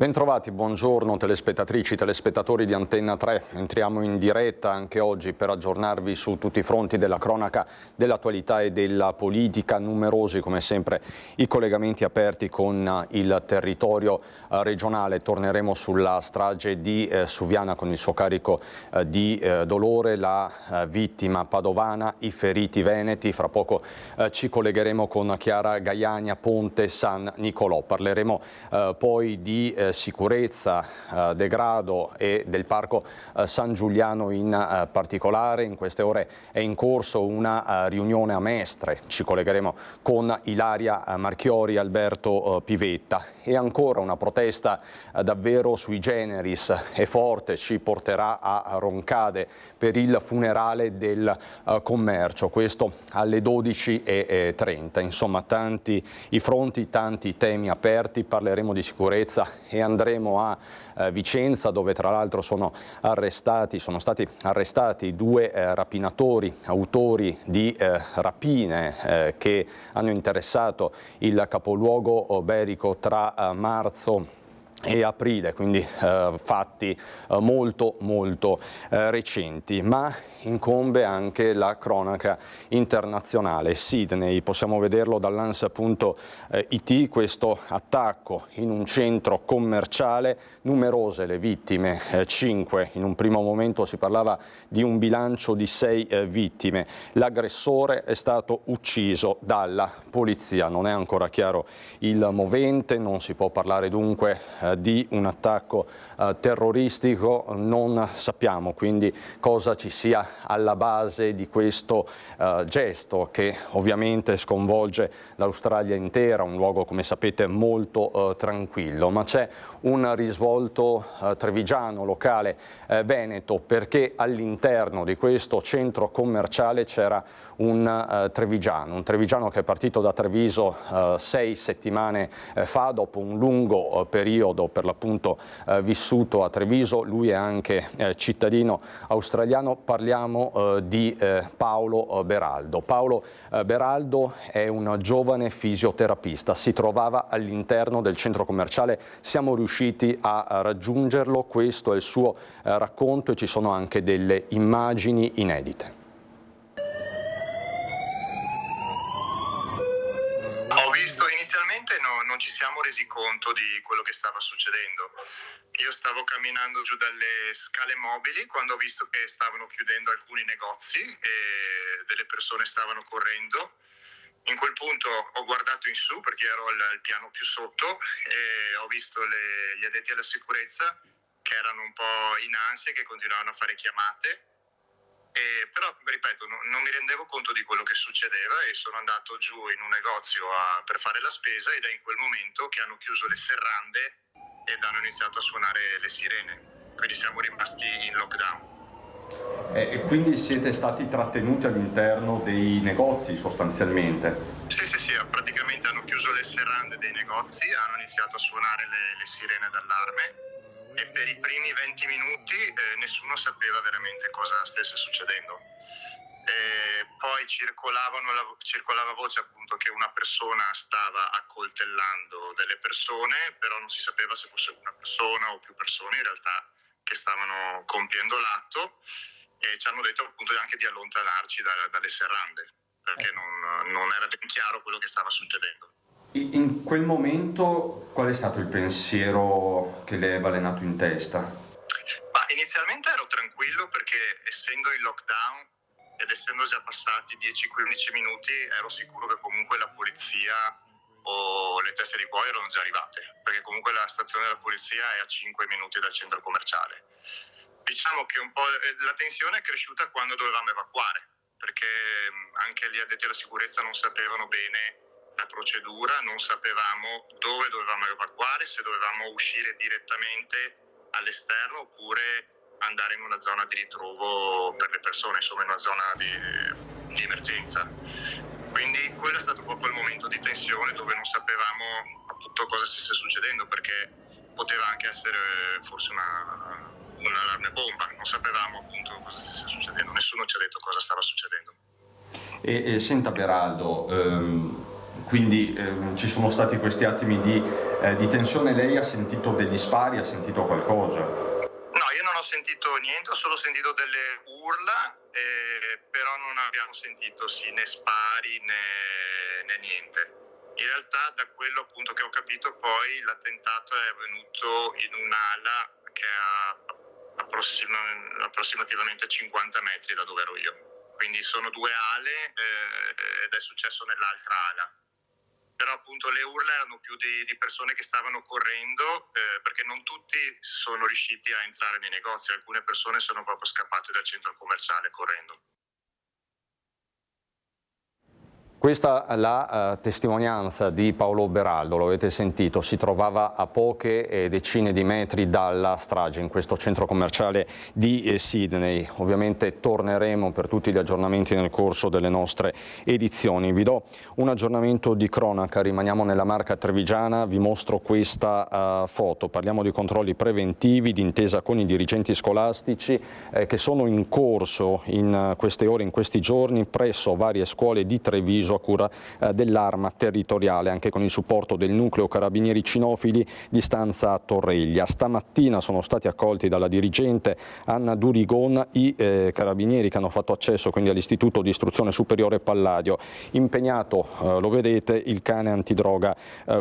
Bentrovati, buongiorno telespettatrici, telespettatori di Antenna 3. Entriamo in diretta anche oggi per aggiornarvi su tutti i fronti della cronaca, dell'attualità e della politica. Numerosi come sempre i collegamenti aperti con il territorio regionale. Torneremo sulla strage di Suviana con il suo carico di dolore, la vittima padovana, i feriti veneti. Fra poco ci collegheremo con Chiara Gaiani a Ponte San Nicolò. Parleremo poi di sicurezza, degrado e del Parco San Giuliano in particolare. In queste ore è in corso una riunione a Mestre, ci collegheremo con Ilaria Marchiori e Alberto Pivetta. E ancora una protesta davvero sui generis e forte ci porterà a Roncade per il funerale del commercio, questo alle 12:30. Insomma, tanti i fronti, tanti temi aperti. Parleremo di sicurezza e andremo a Vicenza, dove tra l'altro sono stati arrestati due rapinatori, autori di rapine che hanno interessato il capoluogo berico tra marzo e aprile, quindi fatti molto recenti, ma incombe anche la cronaca internazionale. Sydney, possiamo vederlo dall'Ans.it, questo attacco in un centro commerciale, numerose le vittime, 5, in un primo momento si parlava di un bilancio di 6 vittime. L'aggressore è stato ucciso dalla polizia, non è ancora chiaro il movente, non si può parlare dunque di un attacco terroristico, non sappiamo quindi cosa ci sia alla base di questo gesto che ovviamente sconvolge l'Australia intera, un luogo come sapete molto tranquillo, ma c'è un risvolto trevigiano, locale, veneto, perché all'interno di questo centro commerciale c'era un trevigiano che è partito da Treviso 6 settimane fa, dopo un lungo periodo per l'appunto vissuto a Treviso. Lui è anche cittadino australiano. Parliamo di Paolo Beraldo. Paolo Beraldo è un giovane fisioterapista, si trovava all'interno del centro commerciale, siamo riusciti a raggiungerlo, questo è il suo racconto e ci sono anche delle immagini inedite. Inizialmente non ci siamo resi conto di quello che stava succedendo. Io stavo camminando giù dalle scale mobili quando ho visto che stavano chiudendo alcuni negozi e delle persone stavano correndo. In quel punto ho guardato in su perché ero al piano più sotto e ho visto gli addetti alla sicurezza che erano un po' in ansia, che continuavano a fare chiamate. Però, ripeto, non mi rendevo conto di quello che succedeva e sono andato giù in un negozio per fare la spesa ed è in quel momento che hanno chiuso le serrande ed hanno iniziato a suonare le sirene. Quindi siamo rimasti in lockdown. E quindi siete stati trattenuti all'interno dei negozi sostanzialmente? Sì, praticamente hanno chiuso le serrande dei negozi, hanno iniziato a suonare le sirene d'allarme. E per i primi 20 minuti nessuno sapeva veramente cosa stesse succedendo. Poi circolava voce appunto che una persona stava accoltellando delle persone, però non si sapeva se fosse una persona o più persone in realtà che stavano compiendo l'atto, e ci hanno detto appunto anche di allontanarci dalle serrande perché non era ben chiaro quello che stava succedendo. In quel momento qual è stato il pensiero che le è balenato in testa? Ma inizialmente ero tranquillo perché essendo in lockdown ed essendo già passati 10-15 minuti ero sicuro che comunque la polizia o le teste di cuoio erano già arrivate, perché comunque la stazione della polizia è a 5 minuti dal centro commerciale. Diciamo che un po' la tensione è cresciuta quando dovevamo evacuare, perché anche gli addetti alla sicurezza non sapevano bene la procedura, non sapevamo dove dovevamo evacuare, se dovevamo uscire direttamente all'esterno oppure andare in una zona di ritrovo per le persone, insomma in una zona di emergenza. Quindi quello è stato proprio il momento di tensione dove non sapevamo appunto cosa stesse succedendo, perché poteva anche essere forse un'allarme bomba, non sapevamo appunto cosa stesse succedendo, nessuno ci ha detto cosa stava succedendo. Senta Beraldo, quindi ci sono stati questi attimi di tensione. Lei ha sentito degli spari, ha sentito qualcosa? No, io non ho sentito niente, ho solo sentito delle urla, però non abbiamo sentito né spari né niente. In realtà, da quello appunto che ho capito, poi l'attentato è avvenuto in un'ala che è approssimativamente 50 metri da dove ero io. Quindi sono due ale ed è successo nell'altra ala. Però appunto le urla erano più di persone che stavano correndo, perché non tutti sono riusciti a entrare nei negozi, alcune persone sono proprio scappate dal centro commerciale correndo. Questa è la testimonianza di Paolo Beraldo, lo avete sentito, si trovava a poche decine di metri dalla strage in questo centro commerciale di Sydney. Ovviamente torneremo per tutti gli aggiornamenti nel corso delle nostre edizioni. Vi do un aggiornamento di cronaca, rimaniamo nella Marca trevigiana, vi mostro questa foto. Parliamo di controlli preventivi d'intesa con i dirigenti scolastici che sono in corso in queste ore, in questi giorni, presso varie scuole di Treviso a cura dell'Arma Territoriale, anche con il supporto del nucleo carabinieri cinofili di Stanza Torreglia. Stamattina sono stati accolti dalla dirigente Anna Durigon i carabinieri che hanno fatto accesso quindi all'Istituto di Istruzione Superiore Palladio. Impegnato, lo vedete, il cane antidroga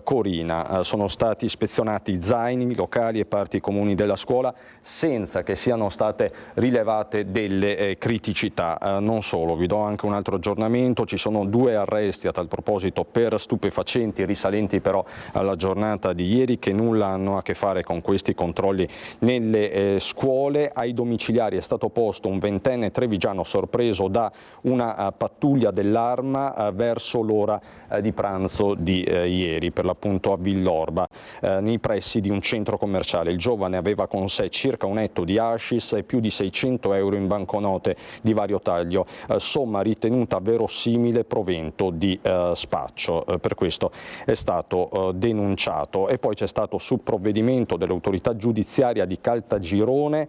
Corina. Sono stati ispezionati zaini, locali e parti comuni della scuola senza che siano state rilevate delle criticità. Non solo, vi do anche un altro aggiornamento, ci sono 2 arresti a tal proposito per stupefacenti risalenti però alla giornata di ieri che nulla hanno a che fare con questi controlli nelle scuole. Ai domiciliari è stato posto un 20enne trevigiano sorpreso da una pattuglia dell'Arma verso l'ora di pranzo di ieri, per l'appunto a Villorba, nei pressi di un centro commerciale. Il giovane aveva con sé circa un etto di hashish e più di 600 euro in banconote di vario taglio, somma ritenuta verosimile provento di spaccio. Per questo è stato denunciato. E poi c'è stato sul provvedimento dell'autorità giudiziaria di Caltagirone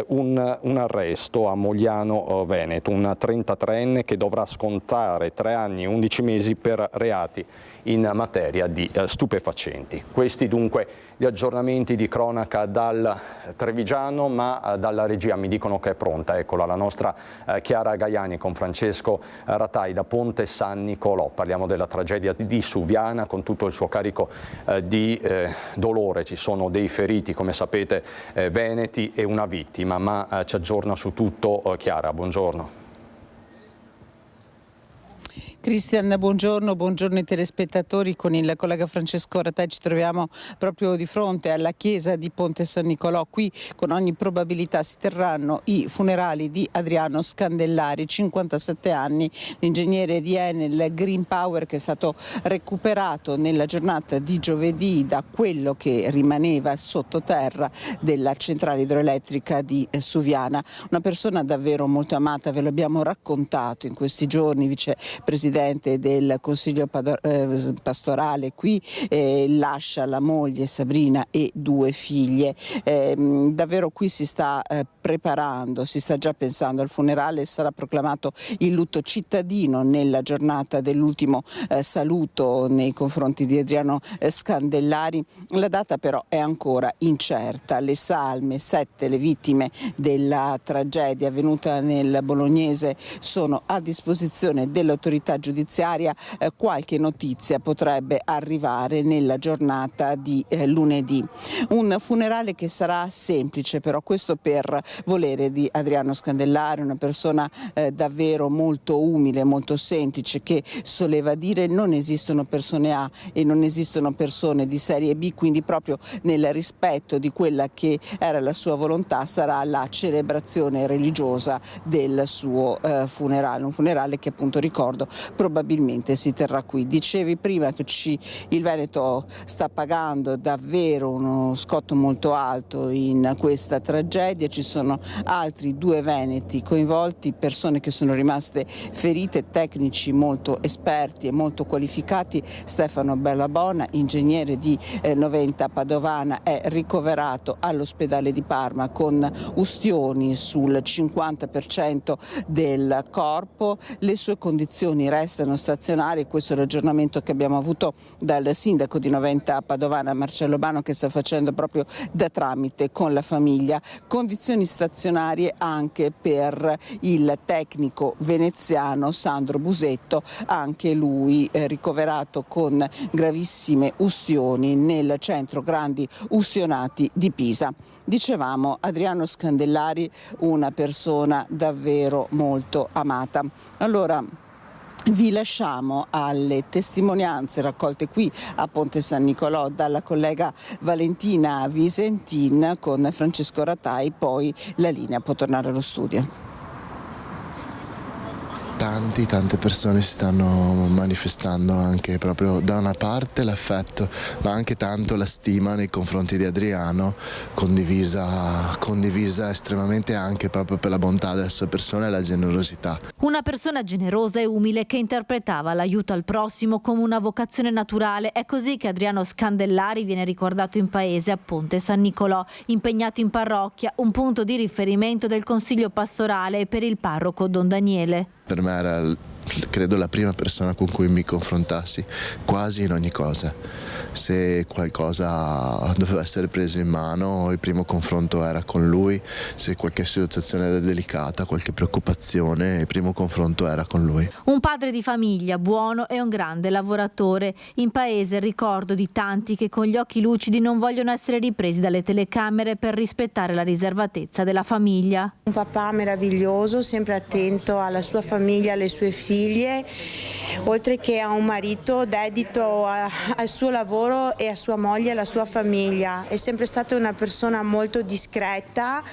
un arresto a Mogliano Veneto, un 33enne che dovrà scontare 3 anni e 11 mesi per reati in materia di stupefacenti. Questi dunque gli aggiornamenti di cronaca dal Trevigiano, ma dalla regia mi dicono che è pronta. Eccola la nostra Chiara Gaiani con Francesco Ratai da Ponte San Nicolò. Parliamo della tragedia di Suviana con tutto il suo carico di dolore. Ci sono dei feriti, come sapete, veneti e una vittima, ma ci aggiorna su tutto Chiara. Buongiorno. Cristian, buongiorno ai telespettatori. Con il collega Francesco Ratai ci troviamo proprio di fronte alla chiesa di Ponte San Nicolò. Qui con ogni probabilità si terranno i funerali di Adriano Scandellari, 57 anni, l'ingegnere di Enel Green Power che è stato recuperato nella giornata di giovedì da quello che rimaneva sottoterra della centrale idroelettrica di Suviana. Una persona davvero molto amata, ve lo abbiamo raccontato in questi giorni, vicepresidente del Consiglio pastorale qui, lascia la moglie Sabrina e 2 figlie. Davvero qui si sta preparando, si sta già pensando al funerale. Sarà proclamato il lutto cittadino nella giornata dell'ultimo saluto nei confronti di Adriano Scandellari. La data però è ancora incerta. Le salme, 7 le vittime della tragedia avvenuta nel Bolognese sono a disposizione dell'autorità giudiziaria. Qualche notizia potrebbe arrivare nella giornata di lunedì. Un funerale che sarà semplice, però questo per volere di Adriano Scandellari, una persona davvero molto umile, molto semplice, che soleva dire non esistono persone A e non esistono persone di serie B, quindi proprio nel rispetto di quella che era la sua volontà sarà la celebrazione religiosa del suo funerale, un funerale che appunto ricordo probabilmente si terrà qui. Dicevi prima che il Veneto sta pagando davvero uno scotto molto alto in questa tragedia, ci sono altri 2 veneti coinvolti, persone che sono rimaste ferite, tecnici molto esperti e molto qualificati. Stefano Bellabona, ingegnere di Noventa Padovana, è ricoverato all'ospedale di Parma con ustioni sul 50% del corpo. Le sue condizioni restano stazionari. Questo è l'aggiornamento che abbiamo avuto dal sindaco di Noventa Padovana, Marcello Bano, che sta facendo proprio da tramite con la famiglia. Condizioni stazionarie anche per il tecnico veneziano Sandro Busetto, anche lui ricoverato con gravissime ustioni nel centro grandi ustionati di Pisa. Dicevamo, Adriano Scandellari, una persona davvero molto amata. Allora, vi lasciamo alle testimonianze raccolte qui a Ponte San Nicolò dalla collega Valentina Visentin con Francesco Ratai, poi la linea può tornare allo studio. Tante persone si stanno manifestando, anche proprio da una parte l'affetto, ma anche tanto la stima nei confronti di Adriano, condivisa estremamente anche proprio per la bontà della sua persona e la generosità. Una persona generosa e umile che interpretava l'aiuto al prossimo come una vocazione naturale. È così che Adriano Scandellari viene ricordato in paese a Ponte San Nicolò, impegnato in parrocchia, un punto di riferimento del Consiglio pastorale e per il parroco Don Daniele. Per me era, credo, la prima persona con cui mi confrontassi quasi in ogni cosa. Se qualcosa doveva essere preso in mano, il primo confronto era con lui. Se qualche situazione era delicata, qualche preoccupazione, il primo confronto era con lui. Un padre di famiglia, buono e un grande lavoratore. In paese il ricordo di tanti che con gli occhi lucidi non vogliono essere ripresi dalle telecamere per rispettare la riservatezza della famiglia. Un papà meraviglioso, sempre attento alla sua famiglia, alle sue figlie, oltre che a un marito dedito al suo lavoro e a sua moglie e alla sua famiglia. È sempre stata una persona molto discreta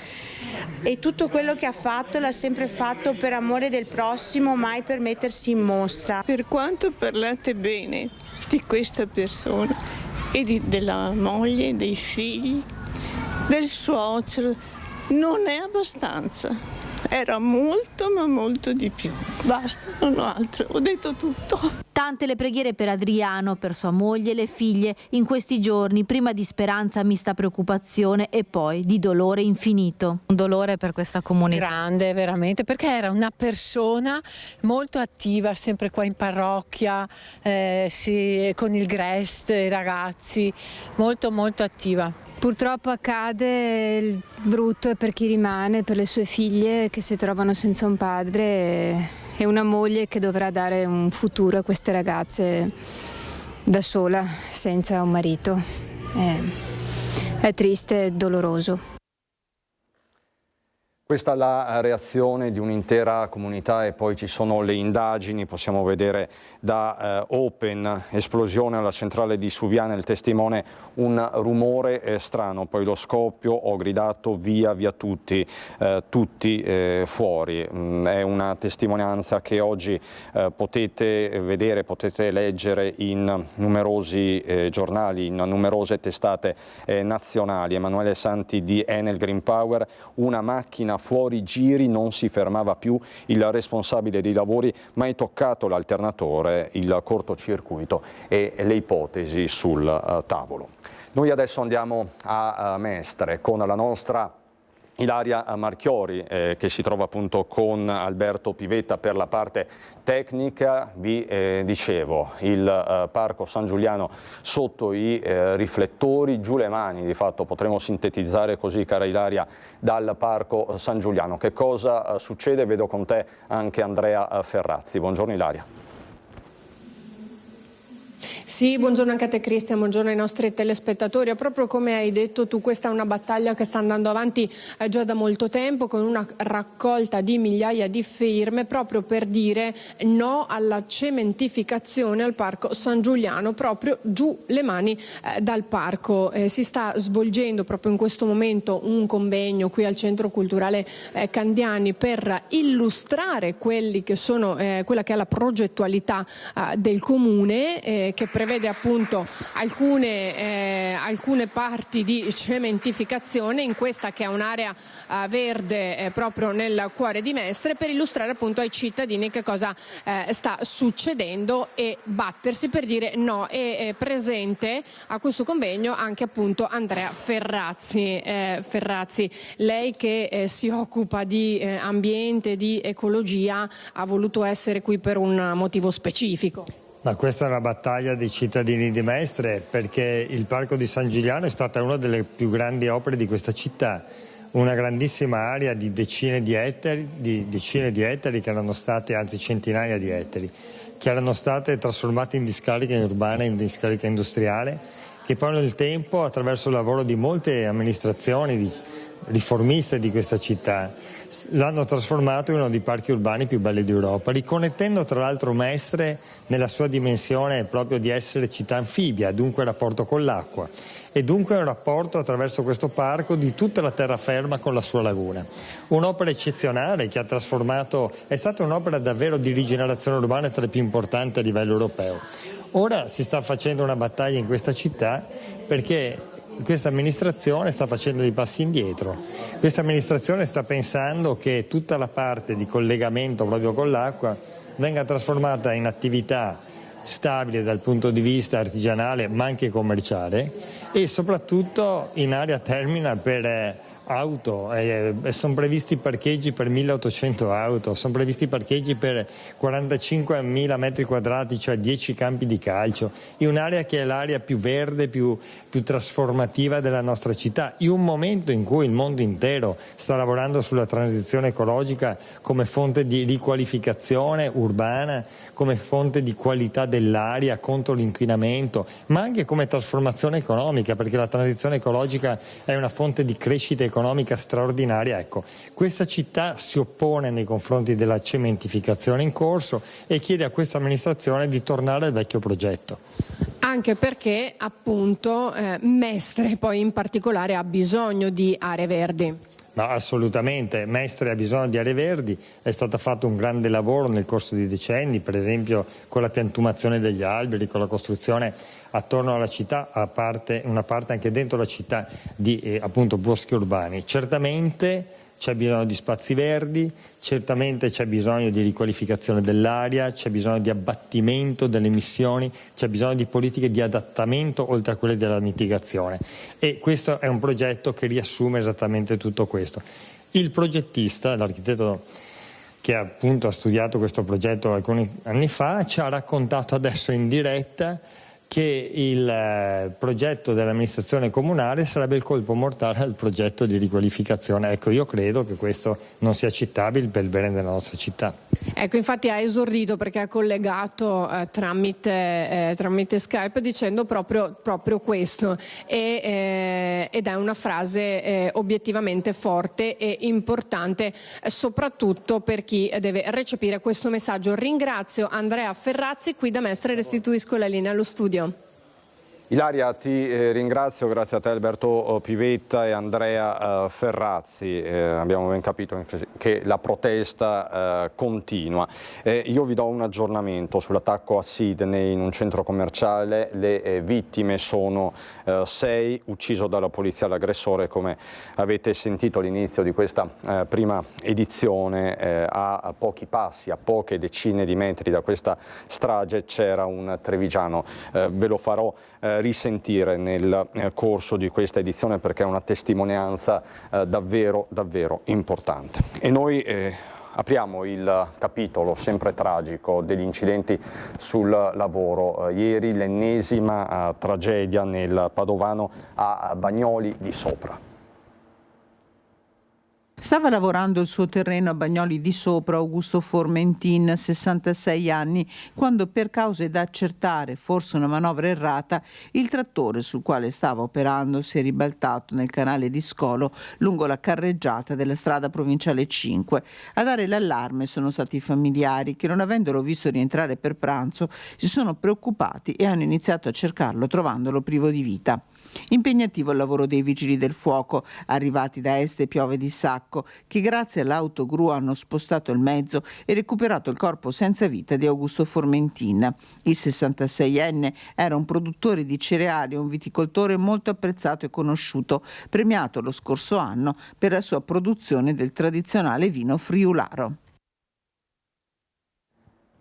e tutto quello che ha fatto l'ha sempre fatto per amore del prossimo, mai per mettersi in mostra. Per quanto parlate bene di questa persona e della moglie, dei figli, del suocero, non è abbastanza. Era molto, ma molto di più. Basta, non ho altro, ho detto tutto. Tante le preghiere per Adriano, per sua moglie e le figlie in questi giorni, prima di speranza mista preoccupazione e poi di dolore infinito. Un dolore per questa comunità. Grande, veramente, perché era una persona molto attiva, sempre qua in parrocchia, con il Grest, i ragazzi, molto attiva. Purtroppo accade il brutto per chi rimane, per le sue figlie che si trovano senza un padre e una moglie che dovrà dare un futuro a queste ragazze da sola, senza un marito. È triste e doloroso. Questa è la reazione di un'intera comunità e poi ci sono le indagini, possiamo vedere da Open, esplosione alla centrale di Suviana, il testimone un rumore strano, poi lo scoppio, ho gridato via tutti fuori. È una testimonianza che oggi potete vedere, potete leggere in numerosi giornali, in numerose testate nazionali. Emanuele Santi di Enel Green Power, una macchina fuori giri, non si fermava più, il responsabile dei lavori mai toccato l'alternatore, il cortocircuito e le ipotesi sul tavolo. Noi adesso andiamo a Mestre con la nostra Ilaria Marchiori che si trova appunto con Alberto Pivetta per la parte tecnica. Vi dicevo, il Parco San Giuliano sotto i riflettori, giù le mani, di fatto potremmo sintetizzare così, cara Ilaria, dal Parco San Giuliano. Che cosa succede? Vedo con te anche Andrea Ferrazzi. Buongiorno Ilaria. Sì, buongiorno anche a te Cristian, buongiorno ai nostri telespettatori. Proprio come hai detto tu, questa è una battaglia che sta andando avanti già da molto tempo, con una raccolta di migliaia di firme proprio per dire no alla cementificazione al Parco San Giuliano, proprio giù le mani dal parco. Si sta svolgendo proprio in questo momento un convegno qui al Centro Culturale Candiani per illustrare quelli che sono, quella che è la progettualità del Comune che prevede appunto alcune parti di cementificazione in questa che è un'area verde proprio nel cuore di Mestre, per illustrare appunto ai cittadini che cosa sta succedendo e battersi per dire no. È presente a questo convegno anche appunto Andrea Ferrazzi. Ferrazzi, lei che si occupa di ambiente, di ecologia, ha voluto essere qui per un motivo specifico. Ma questa è una battaglia dei cittadini di Mestre, perché il Parco di San Giuliano è stata una delle più grandi opere di questa città, una grandissima area di decine di ettari che erano state, anzi centinaia di ettari, che erano state trasformate in discarica urbana, in discarica industriale, che poi nel tempo, attraverso il lavoro di molte amministrazioni riformiste di questa città, l'hanno trasformato in uno dei parchi urbani più belli d'Europa, riconnettendo tra l'altro Mestre nella sua dimensione proprio di essere città anfibia, dunque rapporto con l'acqua, e dunque un rapporto attraverso questo parco di tutta la terraferma con la sua laguna. Un'opera eccezionale che ha trasformato, è stata un'opera davvero di rigenerazione urbana tra le più importanti a livello europeo. Ora si sta facendo una battaglia in questa città perché questa amministrazione sta facendo dei passi indietro. Questa amministrazione sta pensando che tutta la parte di collegamento proprio con l'acqua venga trasformata in attività stabile dal punto di vista artigianale ma anche commerciale, e soprattutto in area termina per auto. Sono previsti parcheggi per 1800 auto, sono previsti parcheggi per 45.000 metri quadrati, cioè 10 campi di calcio, in un'area che è l'area più verde, più trasformativa della nostra città, in un momento in cui il mondo intero sta lavorando sulla transizione ecologica come fonte di riqualificazione urbana, come fonte di qualità dell'aria contro l'inquinamento, ma anche come trasformazione economica, perché la transizione ecologica è una fonte di crescita economica straordinaria. Ecco, questa città si oppone nei confronti della cementificazione in corso e chiede a questa amministrazione di tornare al vecchio progetto. Anche perché appunto Mestre poi in particolare ha bisogno di aree verdi. Ma assolutamente, Mestre ha bisogno di aree verdi, è stato fatto un grande lavoro nel corso di decenni, per esempio con la piantumazione degli alberi, con la costruzione attorno alla città, una parte anche dentro la città di appunto boschi urbani. Certamente c'è bisogno di spazi verdi, certamente c'è bisogno di riqualificazione dell'aria, c'è bisogno di abbattimento delle emissioni, c'è bisogno di politiche di adattamento oltre a quelle della mitigazione, e questo è un progetto che riassume esattamente tutto questo. Il progettista, l'architetto che appunto ha studiato questo progetto alcuni anni fa, ci ha raccontato adesso in diretta che il progetto dell'amministrazione comunale sarebbe il colpo mortale al progetto di riqualificazione. Ecco, io credo che questo non sia accettabile per il bene della nostra città. Ecco, infatti ha esordito perché ha collegato tramite Skype dicendo proprio questo, ed è una frase obiettivamente forte e importante, soprattutto per chi deve recepire questo messaggio. Ringrazio Andrea Ferrazzi qui da Mestre e restituisco la linea allo studio. Ilaria, ti ringrazio, grazie a te Alberto Pivetta e Andrea Ferrazzi. Abbiamo ben capito che la protesta continua. Io vi do un aggiornamento sull'attacco a Sydney in un centro commerciale. Le vittime sono 6, ucciso dalla polizia l'aggressore, come avete sentito all'inizio di questa prima edizione, a pochi passi, a poche decine di metri da questa strage c'era un trevigiano. Ve lo farò risentire nel corso di questa edizione perché è una testimonianza davvero importante. E noi apriamo il capitolo sempre tragico degli incidenti sul lavoro. Ieri l'ennesima tragedia nel padovano a Bagnoli di Sopra. Stava lavorando il suo terreno a Bagnoli di Sopra Augusto Formentin, 66 anni, quando per cause da accertare, forse una manovra errata, il trattore sul quale stava operando si è ribaltato nel canale di Scolo lungo la carreggiata della strada provinciale 5. A dare l'allarme sono stati i familiari che, non avendolo visto rientrare per pranzo, si sono preoccupati e hanno iniziato a cercarlo trovandolo privo di vita. Impegnativo il lavoro dei vigili del fuoco, arrivati da Este e Piove di Sacco, attacco che grazie all'autogru hanno spostato il mezzo e recuperato il corpo senza vita di Augusto Formentin. Il 66enne era un produttore di cereali e un viticoltore molto apprezzato e conosciuto, premiato lo scorso anno per la sua produzione del tradizionale vino friularo.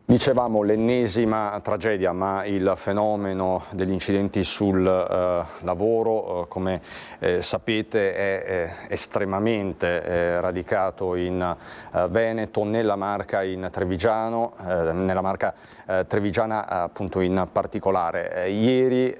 Dicevamo l'ennesima tragedia, ma il fenomeno degli incidenti sul lavoro, come sapete, è estremamente radicato in Veneto, nella Marca in Trevigiano, nella Marca trevigiana appunto in particolare. Ieri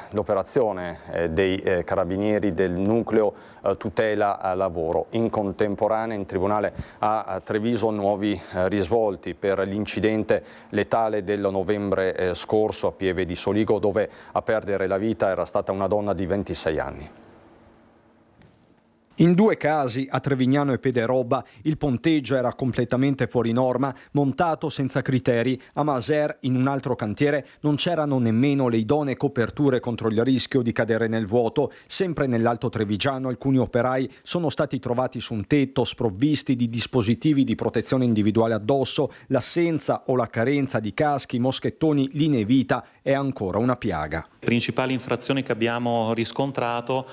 l'operazione dei carabinieri del nucleo tutela lavoro. In contemporanea in tribunale a Treviso nuovi risvolti per l'incidente letale del novembre scorso a Pieve di Soligo, dove a perdere la vita era stata una donna di 26 anni. In 2 casi, a Trevignano e Pederobba, il ponteggio era completamente fuori norma, montato senza criteri. A Maser, in un altro cantiere, non c'erano nemmeno le idonee coperture contro il rischio di cadere nel vuoto. Sempre nell'Alto Trevigiano, alcuni operai sono stati trovati su un tetto sprovvisti di dispositivi di protezione individuale addosso. L'assenza o la carenza di caschi, moschettoni, linee vita è ancora una piaga. Le principali infrazioni che abbiamo riscontrato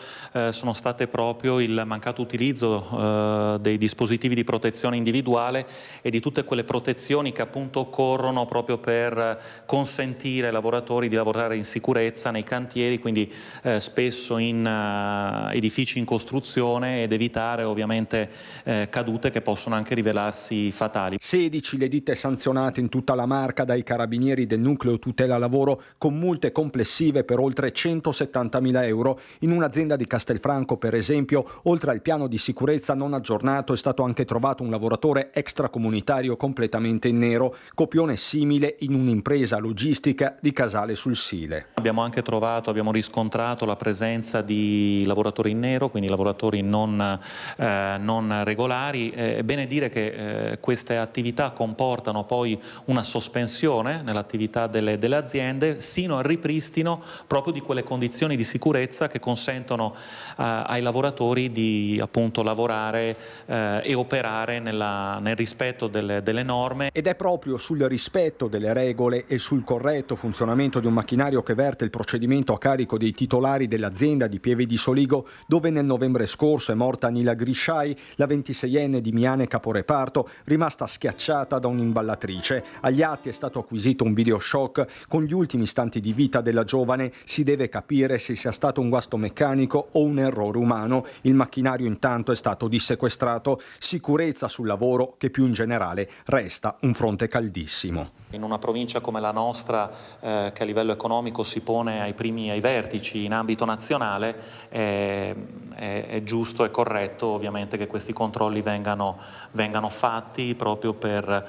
sono state proprio il mancato utilizzo dei dispositivi di protezione individuale e di tutte quelle protezioni che appunto occorrono proprio per consentire ai lavoratori di lavorare in sicurezza nei cantieri, quindi spesso in edifici in costruzione, ed evitare ovviamente cadute che possono anche rivelarsi fatali. 16 le ditte sanzionate in tutta la Marca dai carabinieri del nucleo tutela lavoro con multe complessive per oltre 170.000 euro. In un'azienda di Castelfranco, per esempio, oltre al piano di sicurezza non aggiornato, è stato anche trovato un lavoratore extracomunitario completamente in nero, copione simile in un'impresa logistica di Casale sul Sile. Abbiamo riscontrato la presenza di lavoratori in nero, quindi lavoratori non regolari. È bene dire che queste attività comportano poi una sospensione nell'attività delle aziende sino al ripristino proprio di quelle condizioni di sicurezza che consentono ai lavoratori di appunto lavorare e operare nel rispetto delle norme. Ed è proprio sul rispetto delle regole e sul corretto funzionamento di un macchinario che verte il procedimento a carico dei titolari dell'azienda di Pieve di Soligo, dove nel novembre scorso è morta Nila Grisciai, la 26enne di Miane caporeparto, rimasta schiacciata da un'imballatrice. Agli atti è stato acquisito un videoshock con gli ultimi istanti di vita della giovane. Si deve capire se sia stato un guasto meccanico o un errore umano. Il macchinario intanto è stato dissequestrato. Sicurezza sul lavoro che più in generale resta un fronte caldissimo. In una provincia come la nostra, che a livello economico si pone ai vertici in ambito nazionale, è giusto e corretto ovviamente che questi controlli vengano fatti proprio per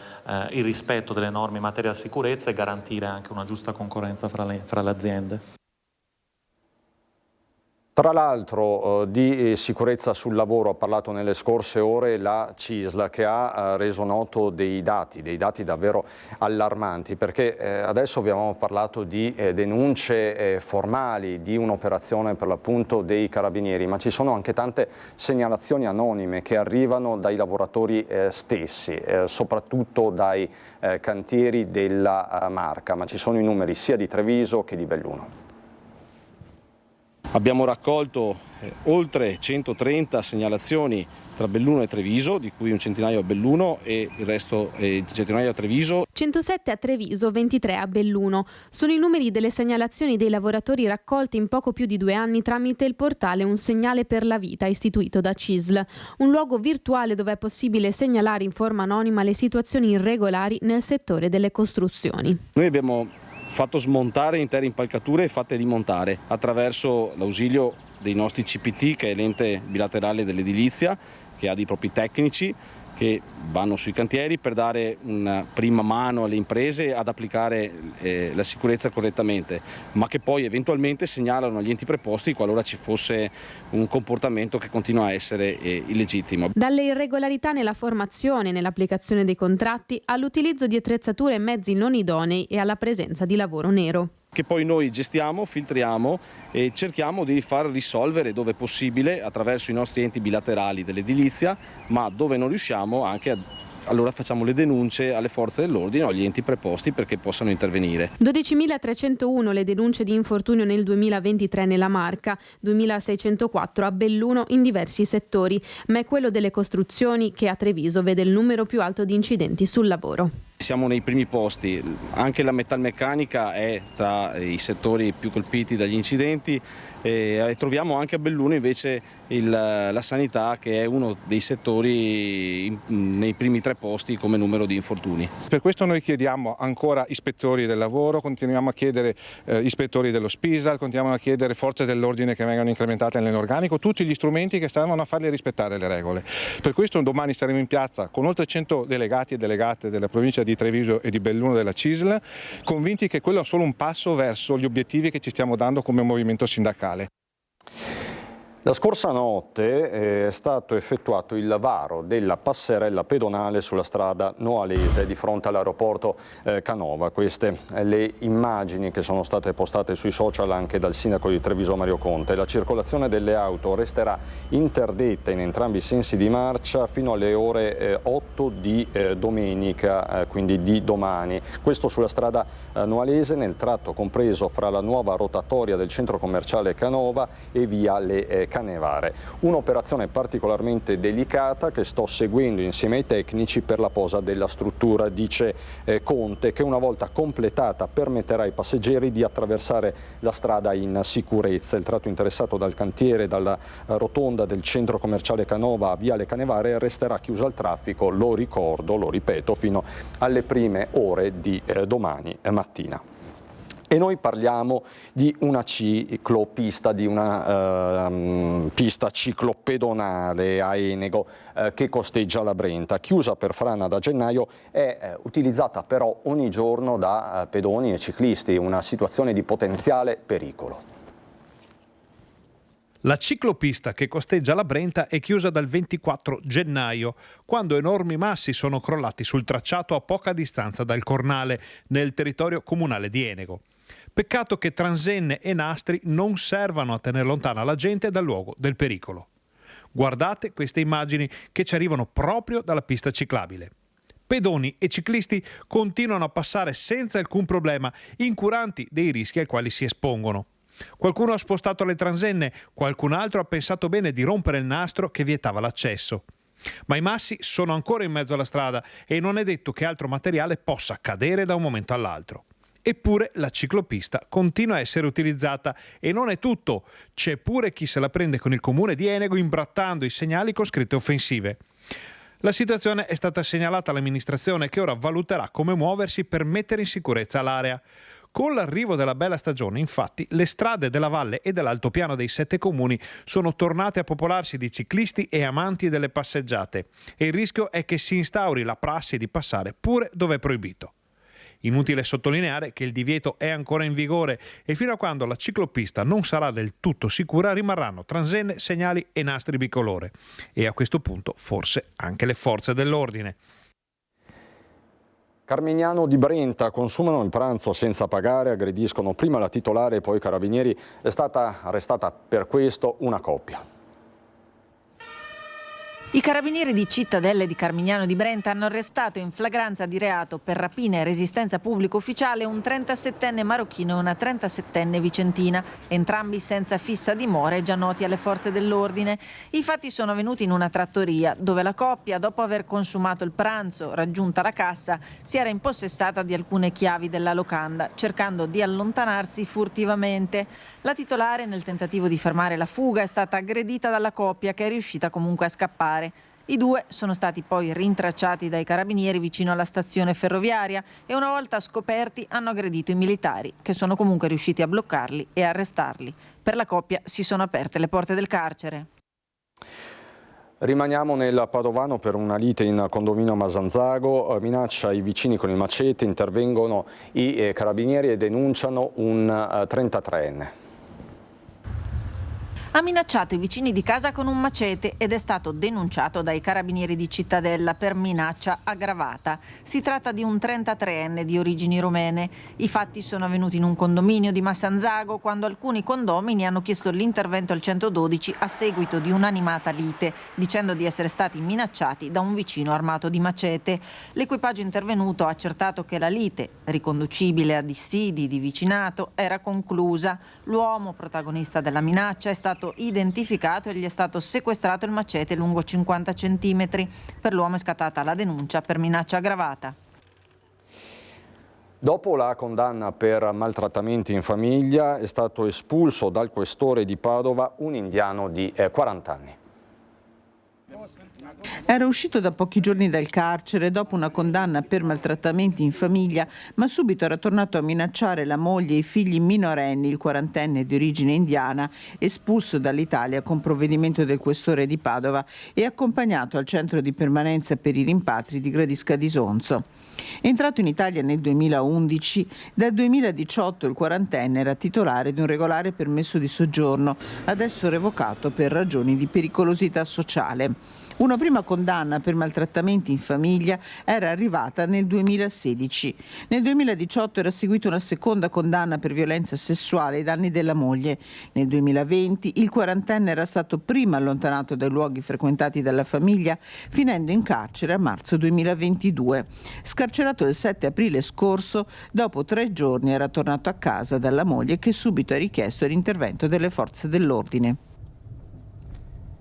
il rispetto delle norme in materia di sicurezza e garantire anche una giusta concorrenza fra le aziende. Tra l'altro di sicurezza sul lavoro ha parlato nelle scorse ore la CISL, che ha reso noto dei dati davvero allarmanti, perché adesso abbiamo parlato di denunce formali, di un'operazione per l'appunto dei carabinieri, ma ci sono anche tante segnalazioni anonime che arrivano dai lavoratori stessi, soprattutto dai cantieri della Marca, ma ci sono i numeri sia di Treviso che di Belluno. Abbiamo raccolto oltre 130 segnalazioni tra Belluno e Treviso, di cui un centinaio a Belluno e il resto un centinaio a Treviso. 107 a Treviso, 23 a Belluno. Sono i numeri delle segnalazioni dei lavoratori raccolti in poco più di 2 anni tramite il portale Un Segnale per la Vita, istituito da CISL, un luogo virtuale dove è possibile segnalare in forma anonima le situazioni irregolari nel settore delle costruzioni. Noi abbiamo fatto smontare intere impalcature e fatte rimontare attraverso l'ausilio dei nostri CPT, che è l'ente bilaterale dell'edilizia, che ha dei propri tecnici che vanno sui cantieri per dare una prima mano alle imprese ad applicare la sicurezza correttamente, ma che poi eventualmente segnalano agli enti preposti qualora ci fosse un comportamento che continua a essere illegittimo. Dalle irregolarità nella formazione e nell'applicazione dei contratti all'utilizzo di attrezzature e mezzi non idonei e alla presenza di lavoro nero. che poi noi gestiamo, filtriamo e cerchiamo di far risolvere dove possibile attraverso i nostri enti bilaterali dell'edilizia, ma dove non riusciamo anche allora facciamo le denunce alle forze dell'ordine o agli enti preposti perché possano intervenire. 12.301 le denunce di infortunio nel 2023 nella Marca, 2.604 a Belluno in diversi settori, ma è quello delle costruzioni che a Treviso vede il numero più alto di incidenti sul lavoro. Siamo nei primi posti, anche la metalmeccanica è tra i settori più colpiti dagli incidenti e troviamo anche a Belluno invece la sanità che è uno dei settori nei primi 3 posti come numero di infortuni. Per questo noi chiediamo ancora ispettori del lavoro, continuiamo a chiedere ispettori dello Spisal, continuiamo a chiedere forze dell'ordine che vengano incrementate nell'organico, tutti gli strumenti che servono a farle rispettare le regole. Per questo domani saremo in piazza con oltre 100 delegati e delegate della provincia di Treviso e di Belluno della CISL, convinti che quello è solo un passo verso gli obiettivi che ci stiamo dando come movimento sindacale. La scorsa notte è stato effettuato il varo della passerella pedonale sulla strada Noalese di fronte all'aeroporto Canova. Queste le immagini che sono state postate sui social anche dal sindaco di Treviso Mario Conte. La circolazione delle auto resterà interdetta in entrambi i sensi di marcia fino alle ore 8 di domenica, quindi di domani. Questo sulla strada Noalese nel tratto compreso fra la nuova rotatoria del centro commerciale Canova e via Le Canevare. Un'operazione particolarmente delicata che sto seguendo insieme ai tecnici per la posa della struttura, dice Conte, che una volta completata permetterà ai passeggeri di attraversare la strada in sicurezza. Il tratto interessato dal cantiere, dalla rotonda del centro commerciale Canova a via Le Canevare resterà chiuso al traffico, lo ripeto, fino alle prime ore di domani mattina. E noi parliamo di una ciclopista, di una pista ciclopedonale a Enego che costeggia la Brenta. Chiusa per frana da gennaio, è utilizzata però ogni giorno da pedoni e ciclisti, una situazione di potenziale pericolo. La ciclopista che costeggia la Brenta è chiusa dal 24 gennaio, quando enormi massi sono crollati sul tracciato a poca distanza dal Cornale, nel territorio comunale di Enego. Peccato che transenne e nastri non servano a tenere lontana la gente dal luogo del pericolo. Guardate queste immagini che ci arrivano proprio dalla pista ciclabile. Pedoni e ciclisti continuano a passare senza alcun problema, incuranti dei rischi ai quali si espongono. Qualcuno ha spostato le transenne, qualcun altro ha pensato bene di rompere il nastro che vietava l'accesso. Ma i massi sono ancora in mezzo alla strada e non è detto che altro materiale possa cadere da un momento all'altro. Eppure la ciclopista continua a essere utilizzata e non è tutto. C'è pure chi se la prende con il comune di Enego imbrattando i segnali con scritte offensive. La situazione è stata segnalata all'amministrazione che ora valuterà come muoversi per mettere in sicurezza l'area. Con l'arrivo della bella stagione, infatti, le strade della valle e dell'altopiano dei 7 comuni sono tornate a popolarsi di ciclisti e amanti delle passeggiate e il rischio è che si instauri la prassi di passare pure dove è proibito. Inutile sottolineare che il divieto è ancora in vigore e fino a quando la ciclopista non sarà del tutto sicura rimarranno transenne, segnali e nastri bicolore e a questo punto forse anche le forze dell'ordine. Carmignano di Brenta, consumano il pranzo senza pagare, aggrediscono prima la titolare e poi i carabinieri. È stata arrestata per questo una coppia. I carabinieri di Cittadelle di Carmignano di Brenta hanno arrestato in flagranza di reato per rapina e resistenza pubblico ufficiale un 37enne marocchino e una 37enne vicentina, entrambi senza fissa dimora e già noti alle forze dell'ordine. I fatti sono avvenuti in una trattoria dove la coppia, dopo aver consumato il pranzo, raggiunta la cassa, si era impossessata di alcune chiavi della locanda, cercando di allontanarsi furtivamente. La titolare, nel tentativo di fermare la fuga, è stata aggredita dalla coppia che è riuscita comunque a scappare. I due sono stati poi rintracciati dai carabinieri vicino alla stazione ferroviaria e una volta scoperti hanno aggredito i militari che sono comunque riusciti a bloccarli e arrestarli. Per la coppia si sono aperte le porte del carcere. Rimaniamo nel Padovano per una lite in condominio a Masanzago, minaccia i vicini con il macete, intervengono i carabinieri e denunciano un 33enne. Ha minacciato i vicini di casa con un macete ed è stato denunciato dai carabinieri di Cittadella per minaccia aggravata. Si tratta di un 33enne di origini romene. I fatti sono avvenuti in un condominio di Massanzago quando alcuni condomini hanno chiesto l'intervento al 112 a seguito di un'animata lite, dicendo di essere stati minacciati da un vicino armato di macete. L'equipaggio intervenuto ha accertato che la lite, riconducibile a dissidi di vicinato, era conclusa. L'uomo protagonista della minaccia è stato identificato e gli è stato sequestrato il macete lungo 50 centimetri. Per l'uomo è scattata la denuncia per minaccia aggravata. Dopo la condanna per maltrattamenti in famiglia è stato espulso dal questore di Padova un indiano di 40 anni. Era uscito da pochi giorni dal carcere dopo una condanna per maltrattamenti in famiglia, ma subito era tornato a minacciare la moglie e i figli minorenni, il 40enne di origine indiana, espulso dall'Italia con provvedimento del questore di Padova e accompagnato al centro di permanenza per i rimpatri di Gradisca di Sonzo. Entrato in Italia nel 2011, dal 2018 il 40enne era titolare di un regolare permesso di soggiorno, adesso revocato per ragioni di pericolosità sociale. Una prima condanna per maltrattamenti in famiglia era arrivata nel 2016. Nel 2018 era seguita una seconda condanna per violenza sessuale ai danni della moglie. Nel 2020 il 40enne era stato prima allontanato dai luoghi frequentati dalla famiglia, finendo in carcere a marzo 2022. Scarcerato il 7 aprile scorso, dopo 3 giorni era tornato a casa dalla moglie che subito ha richiesto l'intervento delle forze dell'ordine.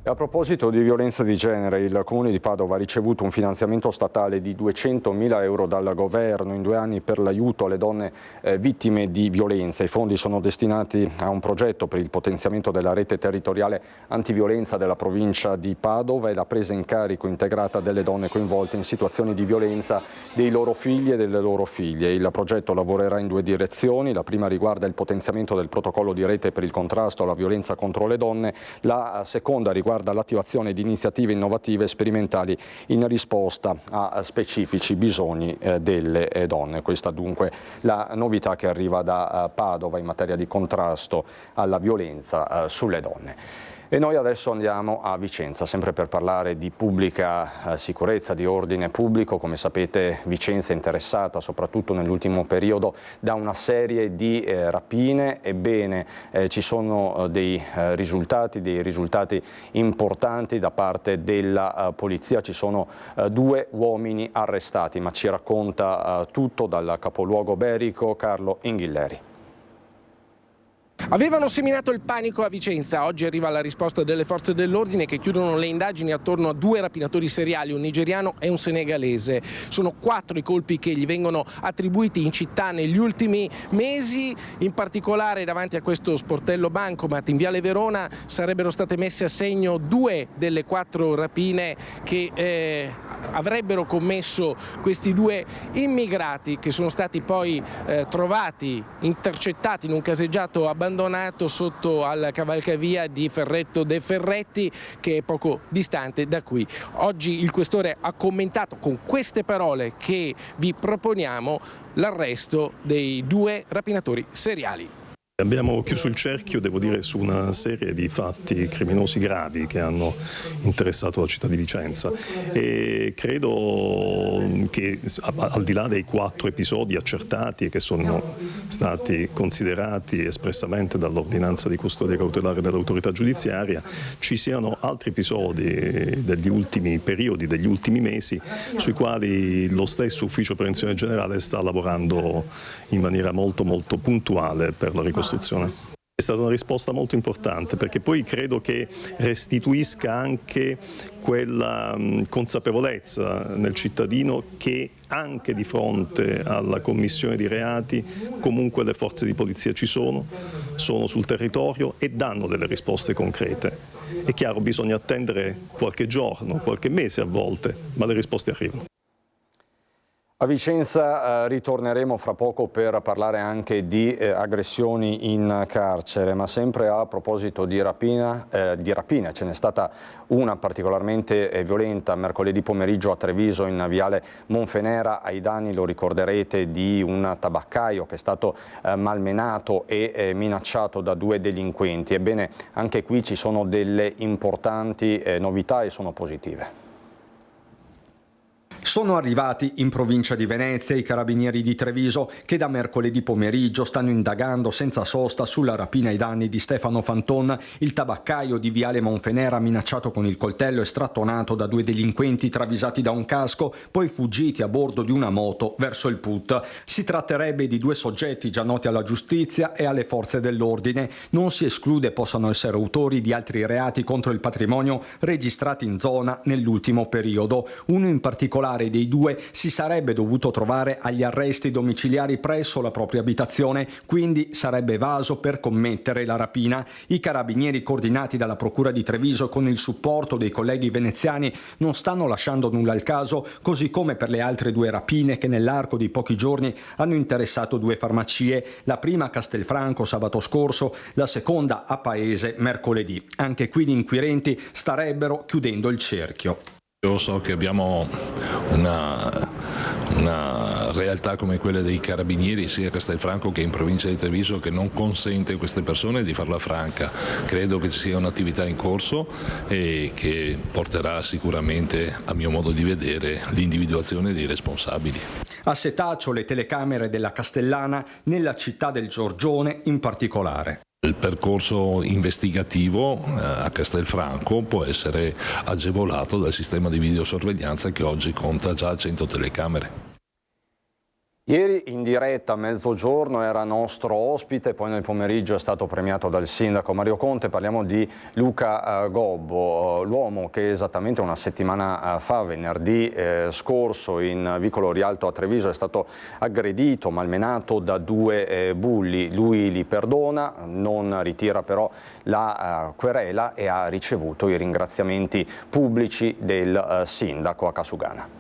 A proposito di violenza di genere, il Comune di Padova ha ricevuto un finanziamento statale di 200.000 euro dal governo in 2 anni per l'aiuto alle donne vittime di violenza. I fondi sono destinati a un progetto per il potenziamento della rete territoriale antiviolenza della provincia di Padova e la presa in carico integrata delle donne coinvolte in situazioni di violenza dei loro figli e delle loro figlie. Il progetto lavorerà in 2 direzioni. La prima riguarda il potenziamento del protocollo di rete per il contrasto alla violenza contro le donne. La seconda riguarda l'attivazione di iniziative innovative e sperimentali in risposta a specifici bisogni delle donne. Questa dunque la novità che arriva da Padova in materia di contrasto alla violenza sulle donne. E noi adesso andiamo a Vicenza, sempre per parlare di pubblica sicurezza, di ordine pubblico. Come sapete Vicenza è interessata soprattutto nell'ultimo periodo da una serie di rapine. Ebbene, ci sono dei risultati importanti da parte della polizia. Ci sono 2 uomini arrestati, ma ci racconta tutto dal capoluogo berico Carlo Inghilleri. Avevano seminato il panico a Vicenza, oggi arriva la risposta delle forze dell'ordine che chiudono le indagini attorno a 2 rapinatori seriali, un nigeriano e un senegalese. Sono 4 i colpi che gli vengono attribuiti in città negli ultimi mesi, in particolare davanti a questo sportello bancomat in Viale Verona sarebbero state messe a segno 2 delle 4 rapine che avrebbero commesso questi 2 immigrati che sono stati poi trovati, intercettati in un caseggiato abbandonato sotto al cavalcavia di Ferretto de Ferretti, che è poco distante da qui. Oggi il questore ha commentato con queste parole che vi proponiamo l'arresto dei 2 rapinatori seriali. Abbiamo chiuso il cerchio, devo dire, su una serie di fatti criminosi gravi che hanno interessato la città di Vicenza e credo che al di là dei 4 episodi accertati e che sono stati considerati espressamente dall'ordinanza di custodia cautelare dell'autorità giudiziaria, ci siano altri episodi degli ultimi periodi, degli ultimi mesi, sui quali lo stesso Ufficio Prevenzione Generale sta lavorando in maniera molto puntuale per la ricostruzione. È stata una risposta molto importante perché poi credo che restituisca anche quella consapevolezza nel cittadino che anche di fronte alla commissione di reati comunque le forze di polizia ci sono sul territorio e danno delle risposte concrete. È chiaro, bisogna attendere qualche giorno, qualche mese a volte, ma le risposte arrivano. A Vicenza ritorneremo fra poco per parlare anche di aggressioni in carcere, ma sempre a proposito di rapina ce n'è stata una particolarmente violenta mercoledì pomeriggio a Treviso in viale Monfenera, ai danni, lo ricorderete, di un tabaccaio che è stato malmenato e minacciato da 2 delinquenti. Ebbene, anche qui ci sono delle importanti novità e sono positive. Sono arrivati in provincia di Venezia i carabinieri di Treviso che da mercoledì pomeriggio stanno indagando senza sosta sulla rapina ai danni di Stefano Fanton, il tabaccaio di viale Monfenera minacciato con il coltello e strattonato da 2 delinquenti travisati da un casco, poi fuggiti a bordo di una moto verso il PUT. Si tratterebbe di 2 soggetti già noti alla giustizia e alle forze dell'ordine. Non si esclude possano essere autori di altri reati contro il patrimonio registrati in zona nell'ultimo periodo. Uno in particolare dei 2 si sarebbe dovuto trovare agli arresti domiciliari presso la propria abitazione, quindi sarebbe evaso per commettere la rapina. I carabinieri, coordinati dalla Procura di Treviso con il supporto dei colleghi veneziani, non stanno lasciando nulla al caso, così come per le altre 2 rapine che nell'arco di pochi giorni hanno interessato 2 farmacie, la prima a Castelfranco sabato scorso, la seconda a Paese mercoledì. Anche qui gli inquirenti starebbero chiudendo il cerchio. Io so che abbiamo una realtà come quella dei carabinieri sia a Castelfranco che in provincia di Treviso che non consente a queste persone di farla franca. Credo che ci sia un'attività in corso e che porterà sicuramente, a mio modo di vedere, l'individuazione dei responsabili. A setaccio le telecamere della Castellana, nella città del Giorgione in particolare. Il percorso investigativo a Castelfranco può essere agevolato dal sistema di videosorveglianza che oggi conta già 100 telecamere. Ieri in diretta a mezzogiorno era nostro ospite, poi nel pomeriggio è stato premiato dal sindaco Mario Conte. Parliamo di Luca Gobbo, l'uomo che esattamente una settimana fa, venerdì scorso, in vicolo Rialto a Treviso è stato aggredito, malmenato da 2 bulli. Lui li perdona, non ritira però la querela e ha ricevuto i ringraziamenti pubblici del sindaco a Casugana.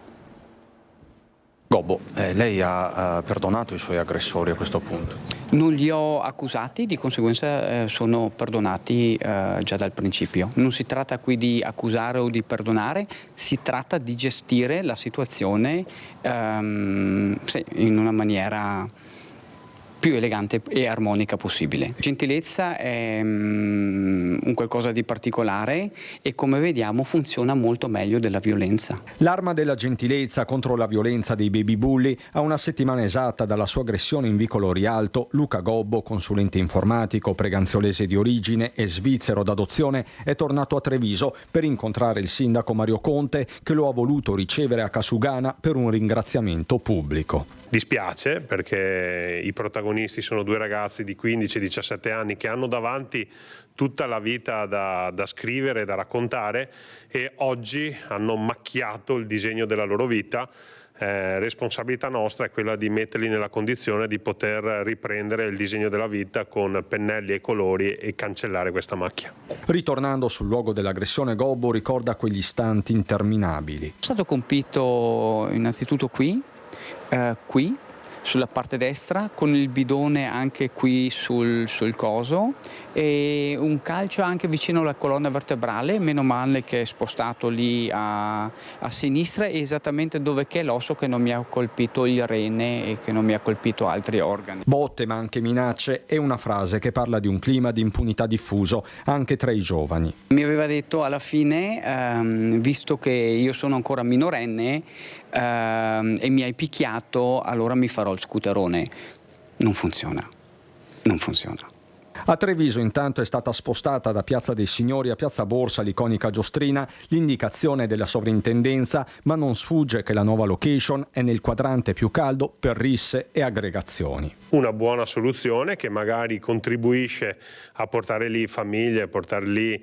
Gobbo, lei ha perdonato i suoi aggressori a questo punto? Non li ho accusati, di conseguenza sono perdonati già dal principio. Non si tratta qui di accusare o di perdonare, si tratta di gestire la situazione in una maniera più elegante e armonica possibile. Gentilezza è un qualcosa di particolare e, come vediamo, funziona molto meglio della violenza. L'arma della gentilezza contro la violenza dei baby bulli. A una settimana esatta dalla sua aggressione in vicolo Rialto, Luca Gobbo, consulente informatico, preganziolese di origine e svizzero d'adozione, è tornato a Treviso per incontrare il sindaco Mario Conte, che lo ha voluto ricevere a Casugana per un ringraziamento pubblico. Dispiace perché i protagonisti sono 2 ragazzi di 15 e 17 anni che hanno davanti tutta la vita da scrivere, da raccontare, e oggi hanno macchiato il disegno della loro vita. Responsabilità nostra è quella di metterli nella condizione di poter riprendere il disegno della vita con pennelli e colori e cancellare questa macchia. Ritornando sul luogo dell'aggressione, Gobbo ricorda quegli istanti interminabili. Sono stato colpito innanzitutto qui sulla parte destra, con il bidone anche qui sul coso, e un calcio anche vicino alla colonna vertebrale, meno male che è spostato lì a sinistra, esattamente dove che è l'osso, che non mi ha colpito il rene e che non mi ha colpito altri organi. Botte ma anche minacce e una frase che parla di un clima di impunità diffuso anche tra i giovani. Mi aveva detto alla fine, visto che io sono ancora minorenne e mi hai picchiato, allora mi farò il scooterone. Non funziona, non funziona. A Treviso intanto è stata spostata da Piazza dei Signori a Piazza Borsa l'iconica giostrina, l'indicazione della sovrintendenza, ma non sfugge che la nuova location è nel quadrante più caldo per risse e aggregazioni. Una buona soluzione che magari contribuisce a portare lì famiglie, a portare lì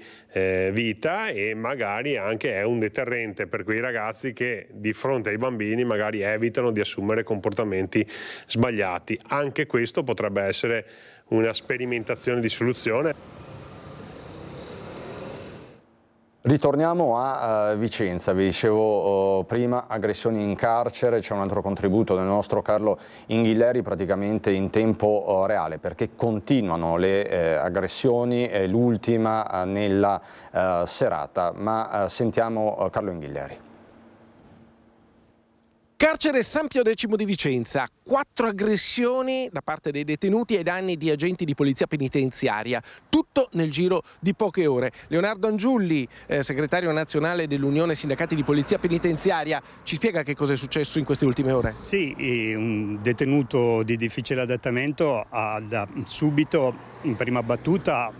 vita, e magari anche è un deterrente per quei ragazzi che di fronte ai bambini magari evitano di assumere comportamenti sbagliati. Anche questo potrebbe essere una sperimentazione di soluzione. Ritorniamo a Vicenza, vi dicevo prima, aggressioni in carcere, c'è un altro contributo del nostro Carlo Inghilleri praticamente in tempo reale, perché continuano le aggressioni, l'ultima nella serata, ma sentiamo Carlo Inghilleri. Carcere San Pio X di Vicenza, 4 aggressioni da parte dei detenuti ai danni di agenti di polizia penitenziaria, tutto nel giro di poche ore. Leonardo Angiulli, segretario nazionale dell'Unione Sindacati di Polizia Penitenziaria, ci spiega che cosa è successo in queste ultime ore? Sì, un detenuto di difficile adattamento ha subito in prima battuta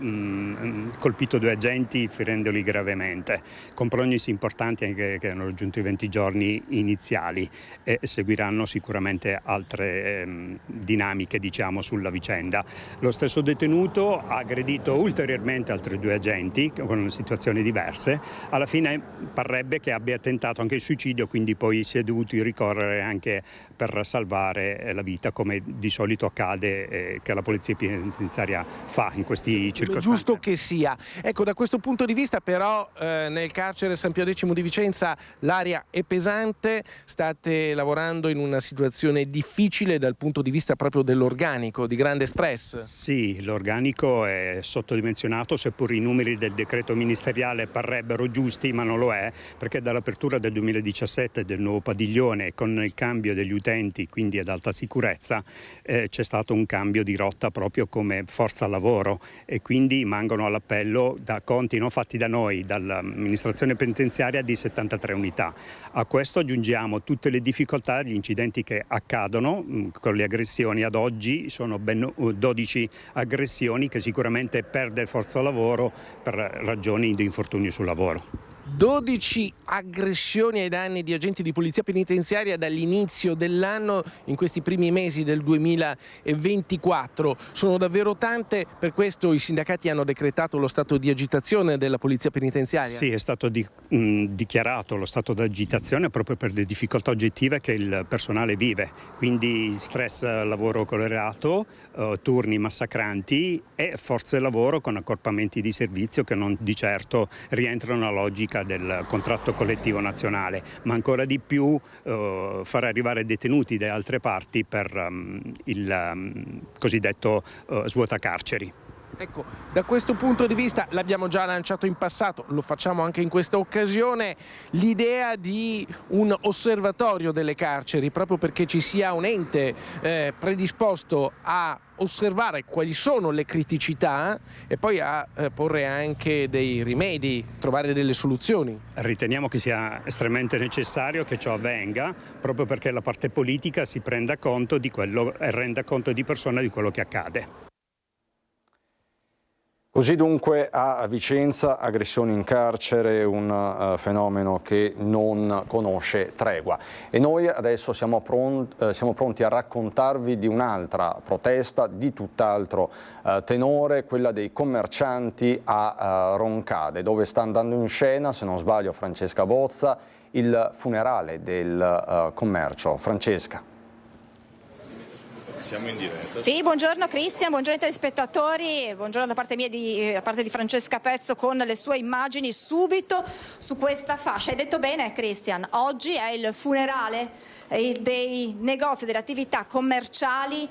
colpito 2 agenti ferendoli gravemente, con prognosi importanti anche che hanno raggiunto i 20 giorni iniziali. E seguiranno sicuramente altre dinamiche, diciamo, sulla vicenda. Lo stesso detenuto ha aggredito ulteriormente altri 2 agenti con situazioni diverse. Alla fine parrebbe che abbia tentato anche il suicidio, quindi poi si è dovuto ricorrere anche per salvare la vita, come di solito accade che la polizia penitenziaria fa in questi circostanze. Giusto che sia. Ecco, da questo punto di vista però nel carcere San Pio X di Vicenza l'aria è pesante, state lavorando in una situazione difficile dal punto di vista proprio dell'organico, di grande stress. Sì, l'organico è sottodimensionato, seppur i numeri del decreto ministeriale parrebbero giusti, ma non lo è, perché dall'apertura del 2017 del nuovo padiglione con il cambio degli utenti, quindi ad alta sicurezza, c'è stato un cambio di rotta proprio come forza lavoro e quindi mangono all'appello, da conti non fatti da noi, dall'amministrazione penitenziaria, di 73 unità. A questo aggiungiamo tutte le difficoltà, gli incidenti che accadono con le aggressioni. Ad oggi sono ben 12 aggressioni che sicuramente perde forza lavoro per ragioni di infortunio sul lavoro. 12 aggressioni ai danni di agenti di polizia penitenziaria dall'inizio dell'anno in questi primi mesi del 2024. Sono davvero tante, per questo i sindacati hanno decretato lo stato di agitazione della polizia penitenziaria? Sì, è stato dichiarato lo stato di agitazione proprio per le difficoltà oggettive che il personale vive, quindi stress lavoro correlato, turni massacranti e forze lavoro con accorpamenti di servizio che non di certo rientrano nella logica del contratto collettivo nazionale, ma ancora di più far arrivare detenuti da altre parti per il cosiddetto svuotacarceri. Ecco, da questo punto di vista, l'abbiamo già lanciato in passato, lo facciamo anche in questa occasione, l'idea di un osservatorio delle carceri, proprio perché ci sia un ente predisposto a osservare quali sono le criticità e poi a porre anche dei rimedi, trovare delle soluzioni. Riteniamo che sia estremamente necessario che ciò avvenga, proprio perché la parte politica si prenda conto di quello e renda conto di persona di quello che accade. Così dunque a Vicenza, aggressioni in carcere, un fenomeno che non conosce tregua. E noi adesso siamo pronti a raccontarvi di un'altra protesta di tutt'altro tenore, quella dei commercianti a Roncade, dove sta andando in scena, se non sbaglio Francesca Bozza, il funerale del commercio. Francesca. Siamo in diretta. Sì, buongiorno Cristian, buongiorno ai telespettatori, buongiorno da parte mia, da parte di Francesca Pezzo con le sue immagini subito su questa fascia. Hai detto bene Cristian, oggi è il funerale dei negozi, delle attività commerciali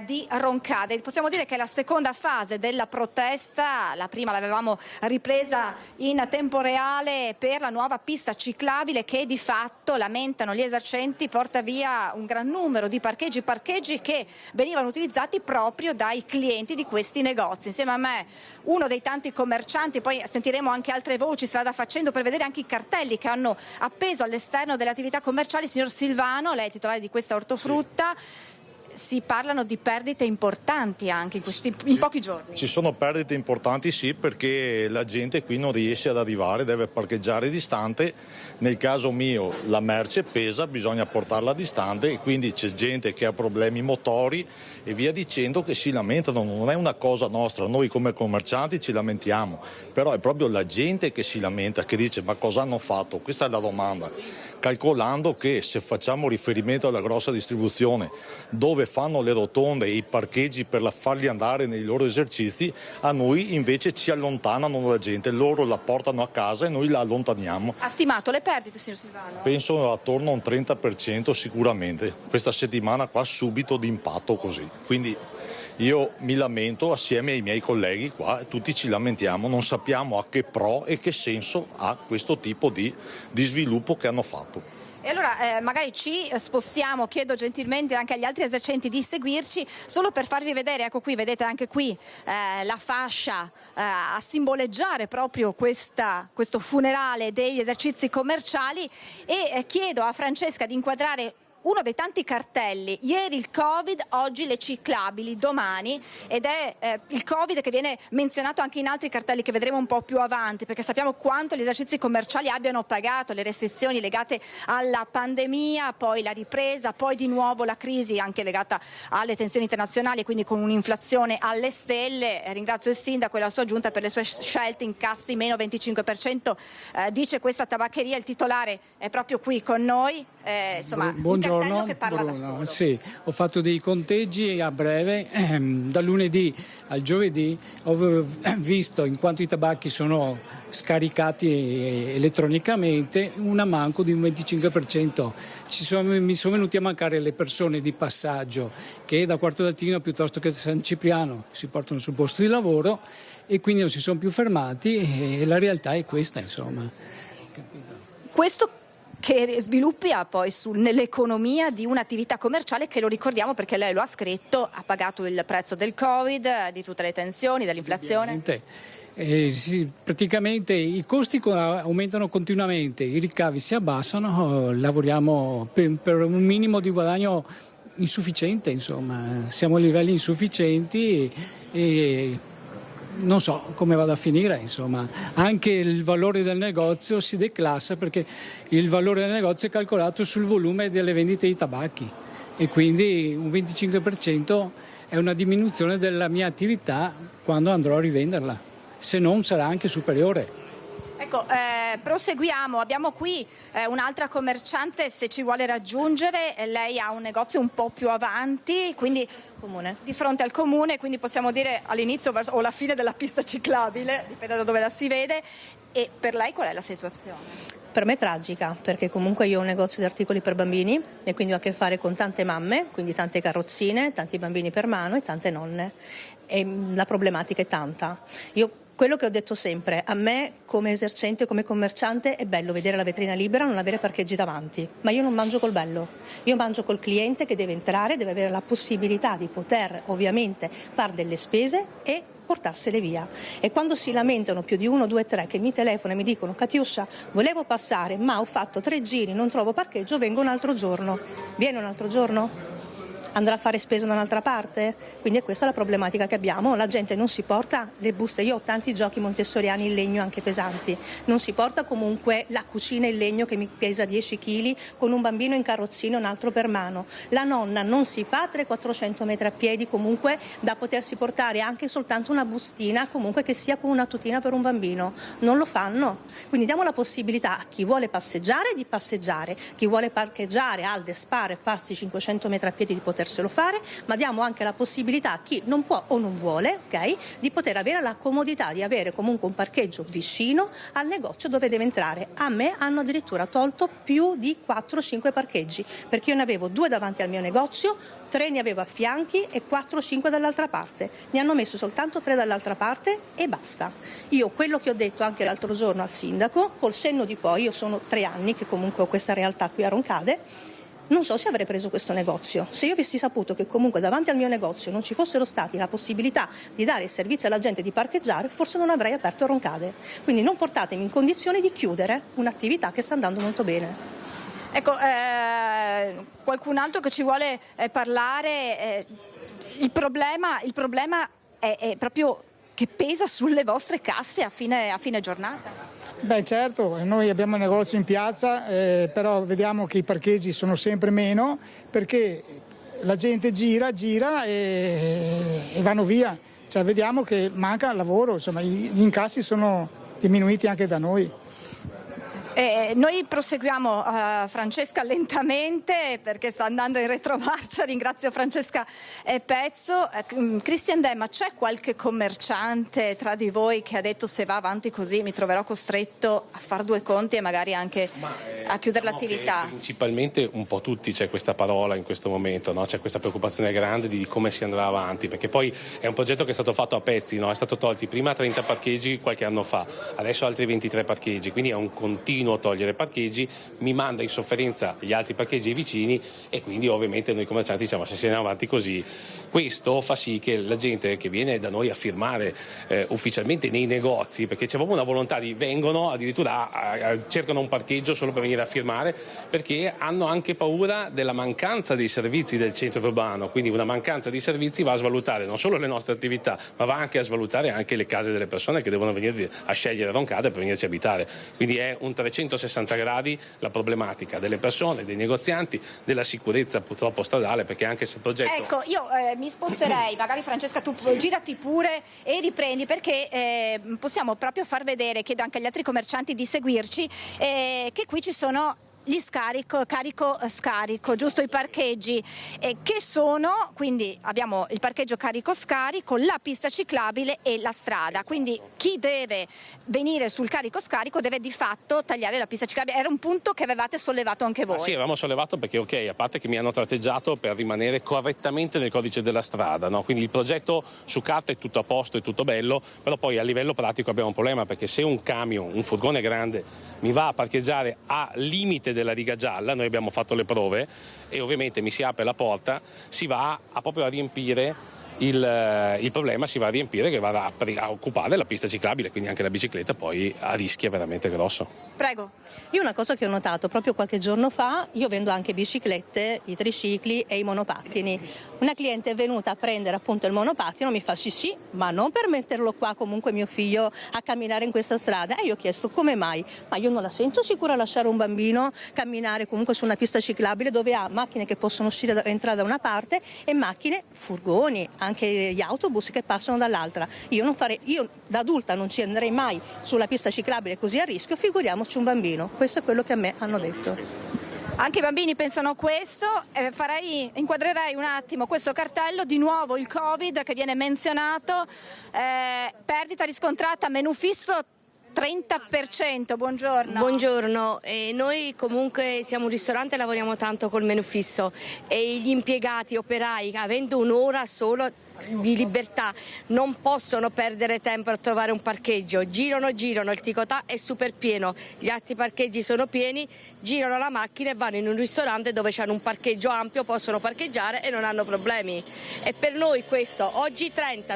di Roncade. Possiamo dire che è la seconda fase della protesta, la prima l'avevamo ripresa in tempo reale per la nuova pista ciclabile che di fatto, lamentano gli esercenti, porta via un gran numero di parcheggi che venivano utilizzati proprio dai clienti di questi negozi. Insieme a me uno dei tanti commercianti, poi sentiremo anche altre voci strada facendo per vedere anche i cartelli che hanno appeso all'esterno delle attività commerciali. Signor Silvano, lei è titolare di questa ortofrutta. Sì. Si parlano di perdite importanti anche in pochi giorni. Ci sono perdite importanti, sì, perché la gente qui non riesce ad arrivare, deve parcheggiare distante. Nel caso mio la merce pesa, bisogna portarla distante e quindi c'è gente che ha problemi motori e via dicendo che si lamentano. Non è una cosa nostra, noi come commercianti ci lamentiamo, però è proprio la gente che si lamenta, che dice ma cosa hanno fatto? Questa è la domanda. Calcolando che se facciamo riferimento alla grossa distribuzione, dove dove fanno le rotonde e i parcheggi per farli andare nei loro esercizi, a noi invece ci allontanano la gente, loro la portano a casa e noi la allontaniamo. Ha stimato le perdite, signor Silvano? Penso attorno a un 30% sicuramente, questa settimana qua subito d'impatto così, quindi io mi lamento assieme ai miei colleghi qua, tutti ci lamentiamo, non sappiamo a che pro e che senso ha questo tipo di sviluppo che hanno fatto. E allora magari ci spostiamo, chiedo gentilmente anche agli altri esercenti di seguirci, solo per farvi vedere, ecco qui, vedete anche qui la fascia a simboleggiare proprio questo funerale degli esercizi commerciali, e chiedo a Francesca di inquadrare uno dei tanti cartelli, ieri il Covid, oggi le ciclabili, domani, ed è il Covid che viene menzionato anche in altri cartelli che vedremo un po' più avanti, perché sappiamo quanto gli esercizi commerciali abbiano pagato, le restrizioni legate alla pandemia, poi la ripresa, poi di nuovo la crisi anche legata alle tensioni internazionali, quindi con un'inflazione alle stelle. Ringrazio il sindaco e la sua giunta per le sue scelte, incassi meno 25%, dice questa tabaccheria, il titolare è proprio qui con noi, insomma. Buongiorno. Che parla Bruno. da solo. Sì, ho fatto dei conteggi a breve, da lunedì al giovedì ho visto, in quanto i tabacchi sono scaricati elettronicamente, un ammanco di un 25%. Mi sono venuti a mancare le persone di passaggio che da Quarto d'Altino piuttosto che da San Cipriano si portano sul posto di lavoro e quindi non si sono più fermati, e la realtà è questa, insomma. Questo che sviluppa poi nell'economia di un'attività commerciale che, lo ricordiamo perché lei lo ha scritto, ha pagato il prezzo del Covid, di tutte le tensioni, dell'inflazione. Sì, praticamente i costi aumentano continuamente, i ricavi si abbassano, lavoriamo per un minimo di guadagno insufficiente, insomma, siamo a livelli insufficienti e non so come vada a finire, insomma. Anche il valore del negozio si declassa perché il valore del negozio è calcolato sul volume delle vendite di tabacchi e quindi un 25% è una diminuzione della mia attività quando andrò a rivenderla, se non sarà anche superiore. Ecco, proseguiamo, abbiamo qui un'altra commerciante, se ci vuole raggiungere, lei ha un negozio un po' più avanti, quindi di fronte al comune, quindi possiamo dire all'inizio o alla fine della pista ciclabile, dipende da dove la si vede, e per lei qual è la situazione? Per me è tragica, perché comunque io ho un negozio di articoli per bambini e quindi ho a che fare con tante mamme, quindi tante carrozzine, tanti bambini per mano e tante nonne, e la problematica è tanta. Quello che ho detto sempre, a me come esercente, come commerciante è bello vedere la vetrina libera, non avere parcheggi davanti, ma io non mangio col bello, io mangio col cliente che deve entrare, deve avere la possibilità di poter ovviamente fare delle spese e portarsele via. E quando si lamentano più di 1, 2, 3 che mi telefonano e mi dicono: Catiuscia, volevo passare ma ho fatto 3 giri, non trovo parcheggio, vengo un altro giorno. Viene un altro giorno? Andrà a fare spesa da un'altra parte? Quindi è questa la problematica che abbiamo, la gente non si porta le buste, io ho tanti giochi montessoriani in legno anche pesanti, non si porta comunque la cucina in legno che mi pesa 10 kg con un bambino in carrozzino e un altro per mano, la nonna non si fa 300-400 metri a piedi comunque da potersi portare anche soltanto una bustina comunque che sia con una tutina per un bambino, non lo fanno, quindi diamo la possibilità a chi vuole passeggiare di passeggiare, chi vuole parcheggiare al Despare e farsi 500 metri a piedi di poterselo fare, ma diamo anche la possibilità a chi non può o non vuole, ok, di poter avere la comodità di avere comunque un parcheggio vicino al negozio dove deve entrare. A me hanno addirittura tolto più di 4-5 parcheggi, perché io ne avevo 2 davanti al mio negozio, 3 ne avevo a fianchi e 4-5 dall'altra parte. Ne hanno messo soltanto 3 dall'altra parte e basta. Io quello che ho detto anche l'altro giorno al sindaco, col senno di poi, io sono 3 anni che comunque ho questa realtà qui a Roncade, non so se avrei preso questo negozio. Se io avessi saputo che comunque davanti al mio negozio non ci fossero stati la possibilità di dare il servizio alla gente di parcheggiare, forse non avrei aperto Roncade. Quindi non portatemi in condizione di chiudere un'attività che sta andando molto bene. Ecco, qualcun altro che ci vuole parlare, il problema è proprio che pesa sulle vostre casse a fine giornata? Beh certo, noi abbiamo un negozio in piazza, però vediamo che i parcheggi sono sempre meno perché la gente gira e vanno via, cioè vediamo che manca lavoro, insomma gli incassi sono diminuiti anche da noi. Noi proseguiamo, Francesca, lentamente perché sta andando in retromarcia. Ringrazio Francesca Pezzo. Christian Demma, c'è qualche commerciante tra di voi che ha detto se va avanti così mi troverò costretto a fare due conti e magari anche a chiudere l'attività? Principalmente un po' tutti c'è questa parola in questo momento, no? C'è questa preoccupazione grande di come si andrà avanti, perché poi è un progetto che è stato fatto a pezzi, no? È stato tolti prima 30 parcheggi qualche anno fa, adesso altri 23 parcheggi, quindi è un continuo togliere parcheggi, mi manda in sofferenza gli altri parcheggi vicini e quindi ovviamente noi commercianti diciamo se si andiamo avanti così questo fa sì che la gente che viene da noi a firmare ufficialmente nei negozi, perché c'è proprio una volontà di vengono addirittura cercano un parcheggio solo per venire a firmare perché hanno anche paura della mancanza dei servizi del centro urbano, quindi una mancanza di servizi va a svalutare non solo le nostre attività ma va anche a svalutare anche le case delle persone che devono venire a scegliere Roncada per venirci a abitare, quindi è un 360 gradi la problematica delle persone, dei negozianti, della sicurezza purtroppo stradale, perché anche se il progetto... Ecco, io mi sposterei, magari Francesca tu girati pure e riprendi perché possiamo proprio far vedere, chiedo anche agli altri commercianti di seguirci, che qui ci sono gli carico-scarico, giusto, i parcheggi che sono, quindi abbiamo il parcheggio carico-scarico, la pista ciclabile e la strada, quindi chi deve venire sul carico-scarico deve di fatto tagliare la pista ciclabile. Era un punto che avevate sollevato anche voi? Sì, avevamo sollevato perché ok, a parte che mi hanno tratteggiato per rimanere correttamente nel codice della strada, no? Quindi il progetto su carta è tutto a posto, è tutto bello, però poi a livello pratico abbiamo un problema perché se un camion, un furgone grande mi va a parcheggiare a limite della riga gialla, noi abbiamo fatto le prove e ovviamente mi si apre la porta, si va proprio a riempire il problema, si va a riempire che va a occupare la pista ciclabile, quindi anche la bicicletta poi a rischio veramente grosso. Prego. Io una cosa che ho notato proprio qualche giorno fa, io vendo anche biciclette, i tricicli e i monopattini. Una cliente è venuta a prendere appunto il monopattino, mi fa sì, ma non per metterlo qua comunque mio figlio a camminare in questa strada. E io ho chiesto come mai, ma io non la sento sicura a lasciare un bambino camminare comunque su una pista ciclabile dove ha macchine che possono uscire entrare da una parte e macchine, furgoni, anche gli autobus che passano dall'altra. Io da adulta non ci andrei mai sulla pista ciclabile così a rischio, figuriamoci un bambino. Questo è quello che a me hanno detto. Anche i bambini pensano questo, inquadrerei un attimo questo cartello, di nuovo il Covid che viene menzionato, perdita riscontrata, menù fisso 30%, buongiorno. Buongiorno, noi comunque siamo un ristorante e lavoriamo tanto col menù fisso e gli impiegati operai avendo un'ora solo di libertà non possono perdere tempo a trovare un parcheggio, girano, il Ticotà è super pieno, gli altri parcheggi sono pieni, girano la macchina e vanno in un ristorante dove c'hanno un parcheggio ampio, possono parcheggiare e non hanno problemi. E per noi questo, oggi 30,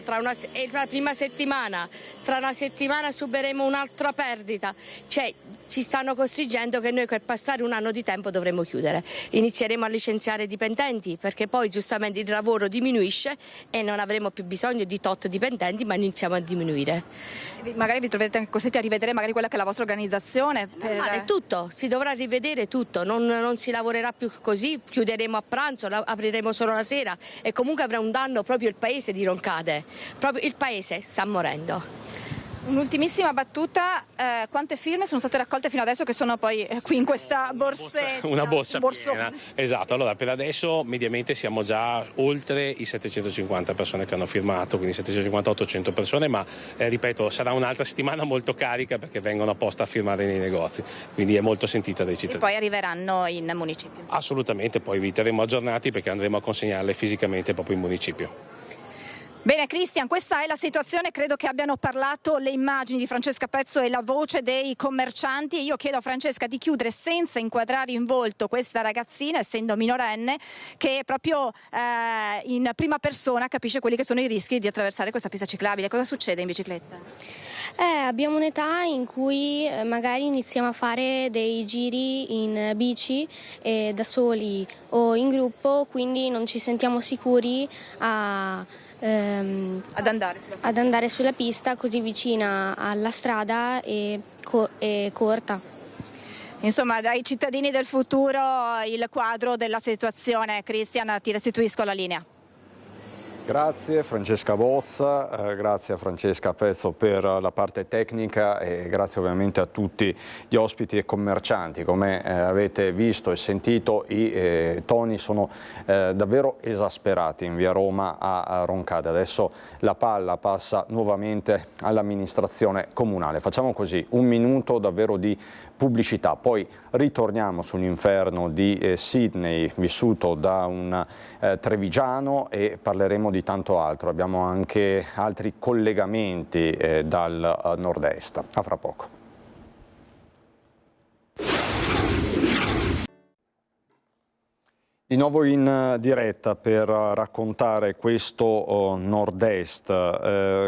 è la prima settimana, tra una settimana subiremo un'altra perdita, cioè ci stanno costringendo che noi per passare un anno di tempo dovremo chiudere. Inizieremo a licenziare dipendenti perché poi giustamente il lavoro diminuisce e non avremo più bisogno di tot dipendenti, ma iniziamo a diminuire. Magari vi troverete anche costretti a rivedere magari quella che è la vostra organizzazione. Tutto, si dovrà rivedere tutto, non si lavorerà più così, chiuderemo a pranzo, apriremo solo la sera e comunque avrà un danno proprio il paese di Roncade, proprio il paese sta morendo. Un'ultimissima battuta, quante firme sono state raccolte fino adesso che sono poi qui in questa borsetta? Una borsa piena, esatto. Allora per adesso mediamente siamo già oltre i 750 persone che hanno firmato, quindi 750-800 persone, ma ripeto sarà un'altra settimana molto carica perché vengono apposta a firmare nei negozi, quindi è molto sentita dai cittadini. E poi arriveranno in municipio? Assolutamente, poi vi terremo aggiornati perché andremo a consegnarle fisicamente proprio in municipio. Bene Christian, questa è la situazione, credo che abbiano parlato le immagini di Francesca Pezzo e la voce dei commercianti. Io chiedo a Francesca di chiudere senza inquadrare in volto questa ragazzina, essendo minorenne, che proprio in prima persona capisce quelli che sono i rischi di attraversare questa pista ciclabile. Cosa succede in bicicletta? Abbiamo un'età in cui magari iniziamo a fare dei giri in bici da soli o in gruppo, quindi non ci sentiamo sicuri ad andare sulla pista così vicina alla strada e corta. Insomma, dai cittadini del futuro il quadro della situazione. Christian, ti restituisco la linea. Grazie Francesca Bozza, grazie a Francesca Pezzo per la parte tecnica e grazie ovviamente a tutti gli ospiti e commercianti. Come avete visto e sentito, i toni sono davvero esasperati in via Roma a Roncade. Adesso la palla passa nuovamente all'amministrazione comunale. Facciamo così, un minuto davvero di pubblicità, poi ritorniamo sull'inferno di Sydney vissuto da un trevigiano e parleremo di tanto altro. Abbiamo anche altri collegamenti dal nord-est. A fra poco. Di nuovo in diretta per raccontare questo nord-est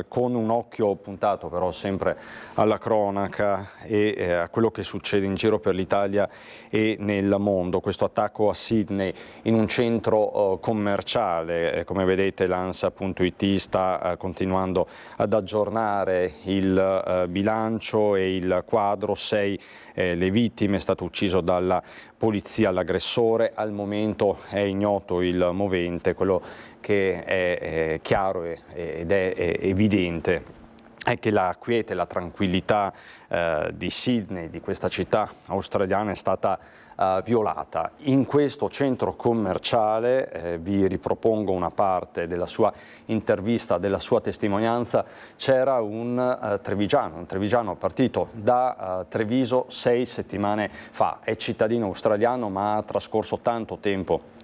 con un occhio puntato però sempre alla cronaca e a quello che succede in giro per l'Italia e nel mondo. Questo attacco a Sydney in un centro commerciale, come vedete l'ANSA.it sta continuando ad aggiornare il bilancio e il quadro. 6 le vittime, è stato ucciso dalla polizia l'aggressore, al momento è ignoto il movente. Quello che è chiaro ed è evidente è che la quiete, la tranquillità di Sydney, di questa città australiana, è stata violata. In questo centro commerciale, vi ripropongo una parte della sua intervista, della sua testimonianza, c'era un trevigiano partito da Treviso 6 settimane fa, è cittadino australiano ma ha trascorso tanto tempo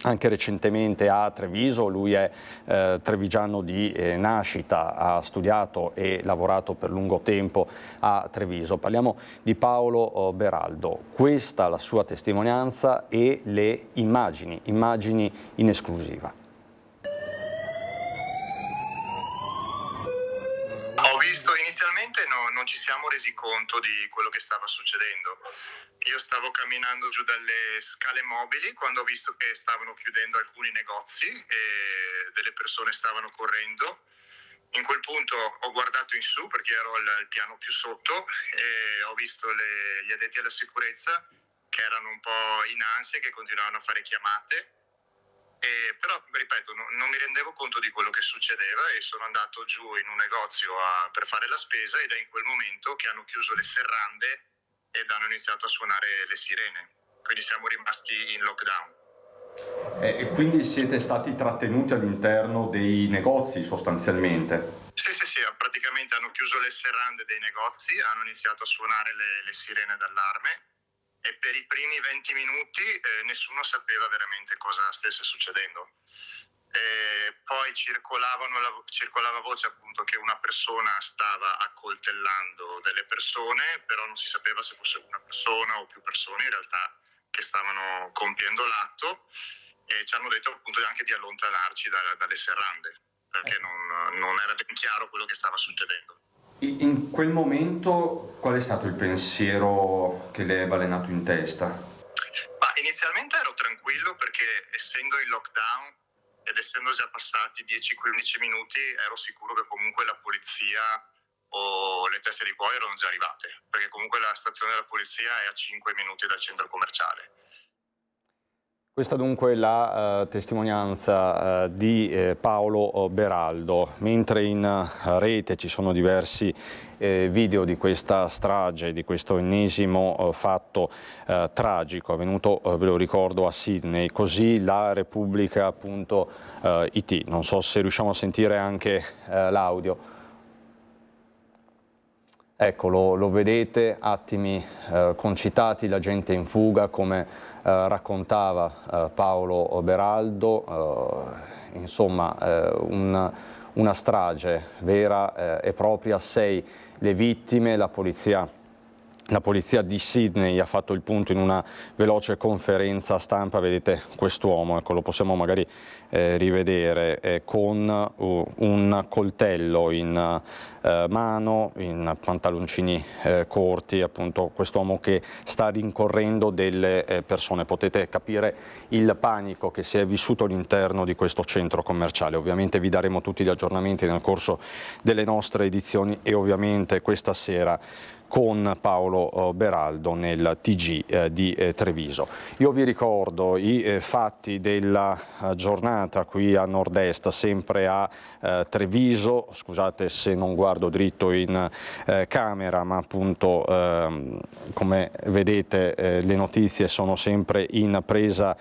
anche recentemente a Treviso. Lui è trevigiano di nascita, ha studiato e lavorato per lungo tempo a Treviso. Parliamo di Paolo Beraldo. Questa la sua testimonianza e le immagini in esclusiva. Ho visto inizialmente non ci siamo resi conto di quello che stava succedendo. Io stavo camminando giù dalle scale mobili quando ho visto che stavano chiudendo alcuni negozi e delle persone stavano correndo. In quel punto ho guardato in su perché ero al piano più sotto e ho visto gli addetti alla sicurezza che erano un po' in ansia, che continuavano a fare chiamate. Però, ripeto, non mi rendevo conto di quello che succedeva e sono andato giù in un negozio per fare la spesa ed è in quel momento che hanno chiuso le serrande ed hanno iniziato a suonare le sirene, quindi siamo rimasti in lockdown. E quindi siete stati trattenuti all'interno dei negozi sostanzialmente? Sì, praticamente hanno chiuso le serrande dei negozi, hanno iniziato a suonare le sirene d'allarme e per i primi 20 minuti nessuno sapeva veramente cosa stesse succedendo. Poi circolava voce appunto che una persona stava accoltellando delle persone, però non si sapeva se fosse una persona o più persone in realtà che stavano compiendo l'atto, e ci hanno detto appunto anche di allontanarci dalle serrande perché non era ben chiaro quello che stava succedendo. In quel momento qual è stato il pensiero che le è balenato in testa? Ma inizialmente ero tranquillo perché essendo in lockdown ed essendo già passati 10-15 minuti ero sicuro che comunque la polizia o le teste di cuoio erano già arrivate, perché comunque la stazione della polizia è a 5 minuti dal centro commerciale. Questa dunque è la testimonianza di Paolo Beraldo, mentre in rete ci sono diversi video di questa strage, di questo ennesimo fatto tragico avvenuto, ve lo ricordo, a Sydney. Così la Repubblica.it. Non so se riusciamo a sentire anche l'audio. Ecco, lo vedete, attimi concitati, la gente in fuga, come raccontava Paolo Beraldo, insomma una strage vera e propria, 6 le vittime. La polizia di Sydney ha fatto il punto in una veloce conferenza stampa. Vedete quest'uomo, ecco, lo possiamo magari rivedere, con un coltello in mano, in pantaloncini corti, appunto quest'uomo che sta rincorrendo delle persone. Potete capire il panico che si è vissuto all'interno di questo centro commerciale. Ovviamente vi daremo tutti gli aggiornamenti nel corso delle nostre edizioni e ovviamente questa sera con Paolo Beraldo nel TG di Treviso. Io vi ricordo i fatti della giornata qui a nord-est, sempre a Treviso. Scusate se non guardo dritto in camera, ma appunto come vedete le notizie sono sempre in presa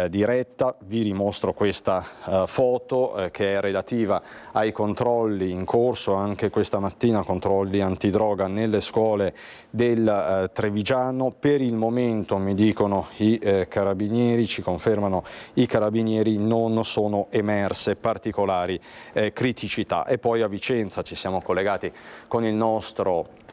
diretta. Vi dimostro questa foto che è relativa ai controlli in corso anche questa mattina, controlli antidroga nelle scuole del Trevigiano. Per il momento, mi dicono i carabinieri, ci confermano i carabinieri, non sono emerse particolari criticità. E poi a Vicenza ci siamo collegati con il nostro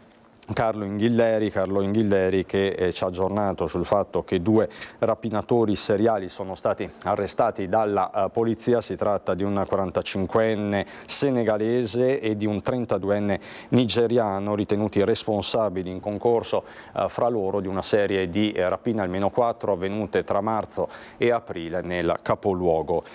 Carlo Inghilleri che ci ha aggiornato sul fatto che 2 rapinatori seriali sono stati arrestati dalla polizia. Si tratta di un 45enne senegalese e di un 32enne nigeriano, ritenuti responsabili in concorso fra loro di una serie di rapine, almeno 4, avvenute tra marzo e aprile nel capoluogo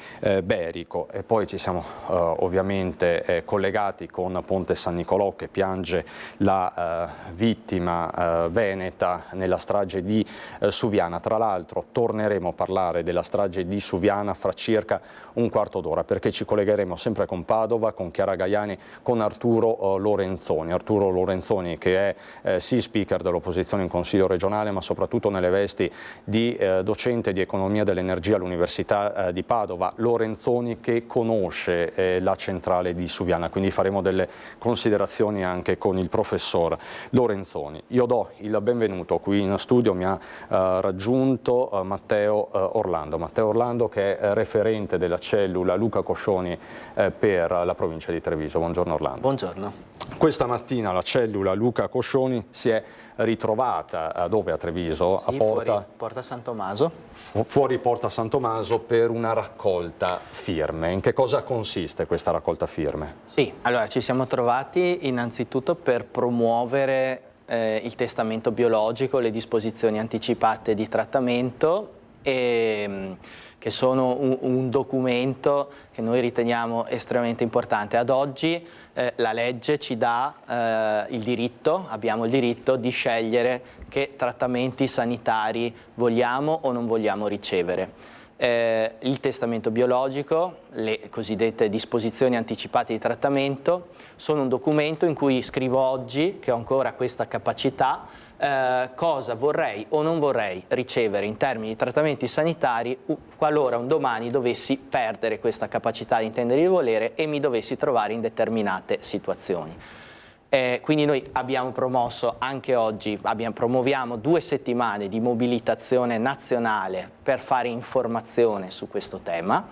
berico. E poi ci siamo ovviamente collegati con Ponte San Nicolò, che piange la vittima veneta nella strage di Suviana. Tra l'altro torneremo a parlare della strage di Suviana fra circa un quarto d'ora, perché ci collegheremo sempre con Padova, con Chiara Gaiani, con Arturo Lorenzoni che è sì speaker dell'opposizione in Consiglio regionale, ma soprattutto nelle vesti di docente di economia dell'energia all'Università di Padova. Lorenzoni che conosce la centrale di Suviana, quindi faremo delle considerazioni anche con il professor Lorenzoni. Io do il benvenuto qui in studio, mi ha raggiunto Matteo Orlando che è referente della cellula Luca Coscioni per la provincia di Treviso. Buongiorno Orlando. Buongiorno. Questa mattina la cellula Luca Coscioni si è ritrovata dove a Treviso? Sì, a Porta, fuori Porta San Tommaso. Fuori Porta San Tommaso per una raccolta firme. In che cosa consiste questa raccolta firme? Sì, allora ci siamo trovati innanzitutto per promuovere il testamento biologico, le disposizioni anticipate di trattamento, che sono un documento che noi riteniamo estremamente importante. Ad oggi la legge ci dà il diritto, abbiamo il diritto di scegliere che trattamenti sanitari vogliamo o non vogliamo ricevere. Il testamento biologico, le cosiddette disposizioni anticipate di trattamento, sono un documento in cui scrivo oggi, che ho ancora questa capacità, cosa vorrei o non vorrei ricevere in termini di trattamenti sanitari qualora un domani dovessi perdere questa capacità di intendere e di volere e mi dovessi trovare in determinate situazioni. Quindi noi abbiamo promosso anche oggi, promuoviamo 2 settimane di mobilitazione nazionale per fare informazione su questo tema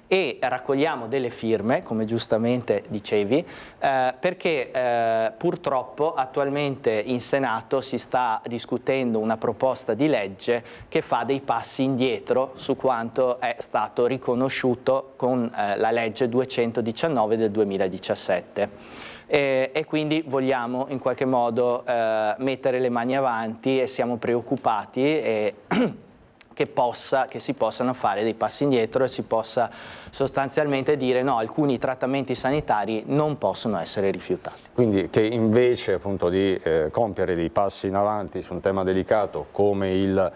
e raccogliamo delle firme, come giustamente dicevi, perché purtroppo attualmente in Senato si sta discutendo una proposta di legge che fa dei passi indietro su quanto è stato riconosciuto con la legge 219 del 2017. E quindi vogliamo in qualche modo mettere le mani avanti e siamo preoccupati che si possano fare dei passi indietro e si possa sostanzialmente dire no, alcuni trattamenti sanitari non possono essere rifiutati. Quindi che invece appunto di compiere dei passi in avanti su un tema delicato come il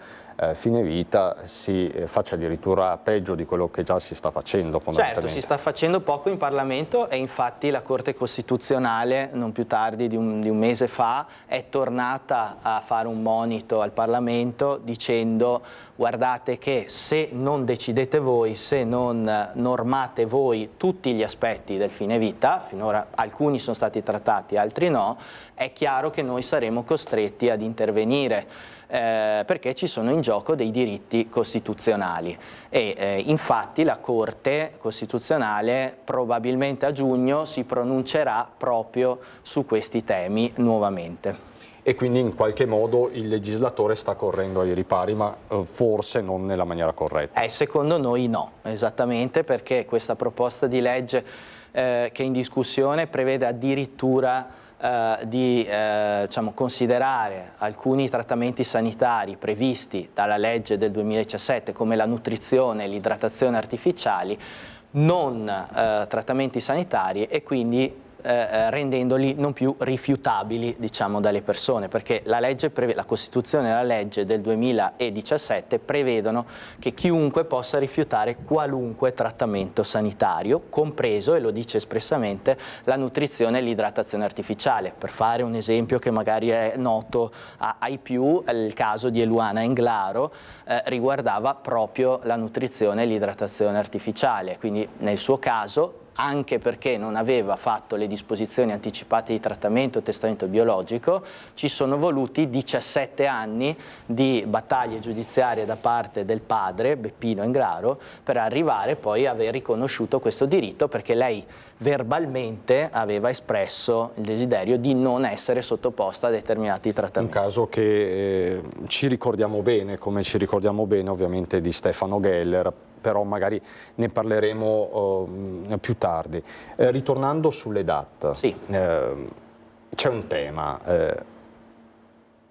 fine vita si faccia addirittura peggio di quello che già si sta facendo fondamentalmente. Certo, si sta facendo poco in Parlamento e infatti la Corte Costituzionale non più tardi di un mese fa è tornata a fare un monito al Parlamento dicendo guardate che se non decidete voi, se non normate voi tutti gli aspetti del fine vita, finora alcuni sono stati trattati, altri no, è chiaro che noi saremo costretti ad intervenire. Perché ci sono in gioco dei diritti costituzionali e infatti la Corte Costituzionale probabilmente a giugno si pronuncerà proprio su questi temi nuovamente. E quindi in qualche modo il legislatore sta correndo ai ripari, ma forse non nella maniera corretta. Secondo noi no, esattamente perché questa proposta di legge che è in discussione prevede addirittura di considerare alcuni trattamenti sanitari previsti dalla legge del 2017 come la nutrizione e l'idratazione artificiali non trattamenti sanitari e quindi rendendoli non più rifiutabili, diciamo, dalle persone, perché la Costituzione e la legge del 2017 prevedono che chiunque possa rifiutare qualunque trattamento sanitario, compreso, e lo dice espressamente, la nutrizione e l'idratazione artificiale. Per fare un esempio che magari è noto ai più, il caso di Eluana Englaro riguardava proprio la nutrizione e l'idratazione artificiale, quindi nel suo caso, anche perché non aveva fatto le disposizioni anticipate di trattamento e testamento biologico, ci sono voluti 17 anni di battaglie giudiziarie da parte del padre, Beppino Englaro, per arrivare poi a aver riconosciuto questo diritto, perché lei verbalmente aveva espresso il desiderio di non essere sottoposta a determinati trattamenti. Un caso che ci ricordiamo bene, come ci ricordiamo bene ovviamente di Stefano Geller, però magari ne parleremo più tardi. Ritornando sulle DAT, sì. C'è un tema,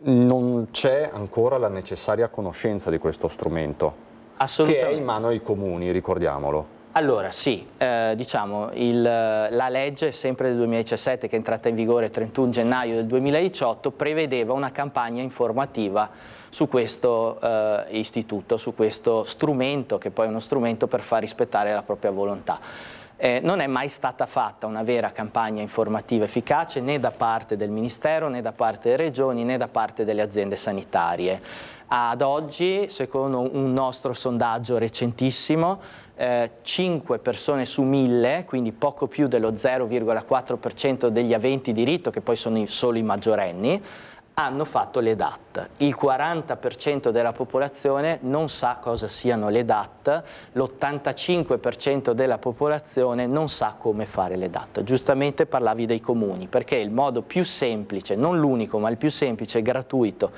non c'è ancora la necessaria conoscenza di questo strumento, che è in mano ai comuni, ricordiamolo. Allora sì, diciamo la legge sempre del 2017, che è entrata in vigore il 31 gennaio del 2018, prevedeva una campagna informativa su questo istituto, su questo strumento, che poi è uno strumento per far rispettare la propria volontà. Non è mai stata fatta una vera campagna informativa efficace né da parte del Ministero, né da parte delle regioni, né da parte delle aziende sanitarie. Ad oggi, secondo un nostro sondaggio recentissimo, 5 persone su 1000, quindi poco più dello 0,4% degli aventi diritto, che poi sono solo i maggiorenni, hanno fatto le DAT. Il 40% della popolazione non sa cosa siano le DAT, l'85% della popolazione non sa come fare le DAT. Giustamente parlavi dei comuni, perché il modo più semplice, non l'unico, ma il più semplice e gratuito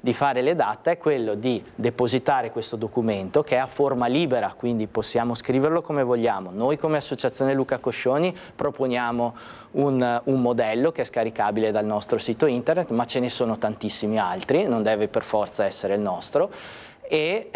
di fare le DAT è quello di depositare questo documento, che è a forma libera, quindi possiamo scriverlo come vogliamo. Noi come Associazione Luca Coscioni proponiamo un modello che è scaricabile dal nostro sito internet, ma ce ne sono tantissimi altri, non deve per forza essere il nostro, e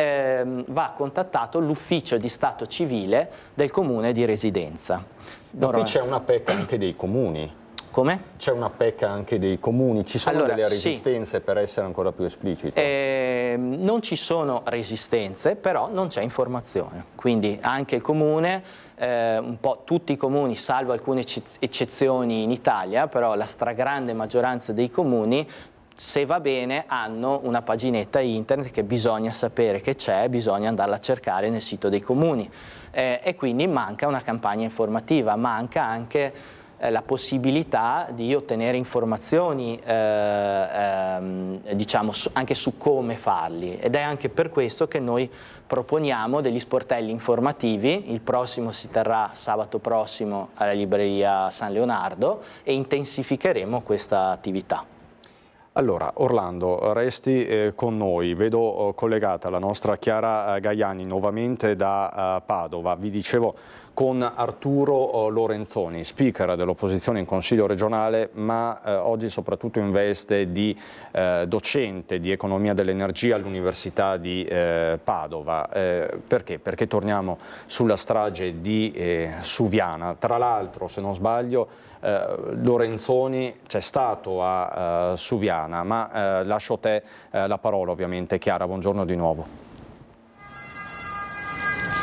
va contattato l'ufficio di stato civile del comune di residenza. Ma qui c'è una PEC anche dei comuni. Come? C'è una PEC anche dei comuni, ci sono delle resistenze, sì, per essere ancora più esplicito? Non ci sono resistenze, però non c'è informazione, quindi anche il comune, un po' tutti i comuni, salvo alcune eccezioni in Italia, però la stragrande maggioranza dei comuni, se va bene, hanno una paginetta internet che bisogna sapere che c'è, bisogna andarla a cercare nel sito dei comuni, e quindi manca una campagna informativa, manca anche la possibilità di ottenere informazioni diciamo anche su come farli, ed è anche per questo che noi proponiamo degli sportelli informativi. Il prossimo si terrà sabato prossimo alla libreria San Leonardo e intensificheremo questa attività. Allora, Orlando, resti con noi. Vedo collegata la nostra Chiara Gaiani nuovamente da Padova. Vi dicevo, con Arturo Lorenzoni, speaker dell'opposizione in Consiglio regionale, ma oggi soprattutto in veste di docente di economia dell'energia all'Università di Padova. Perché? Perché torniamo sulla strage di Suviana. Tra l'altro, se non sbaglio, Lorenzoni c'è stato a Suviana, ma lascio a te la parola ovviamente. Chiara, buongiorno di nuovo.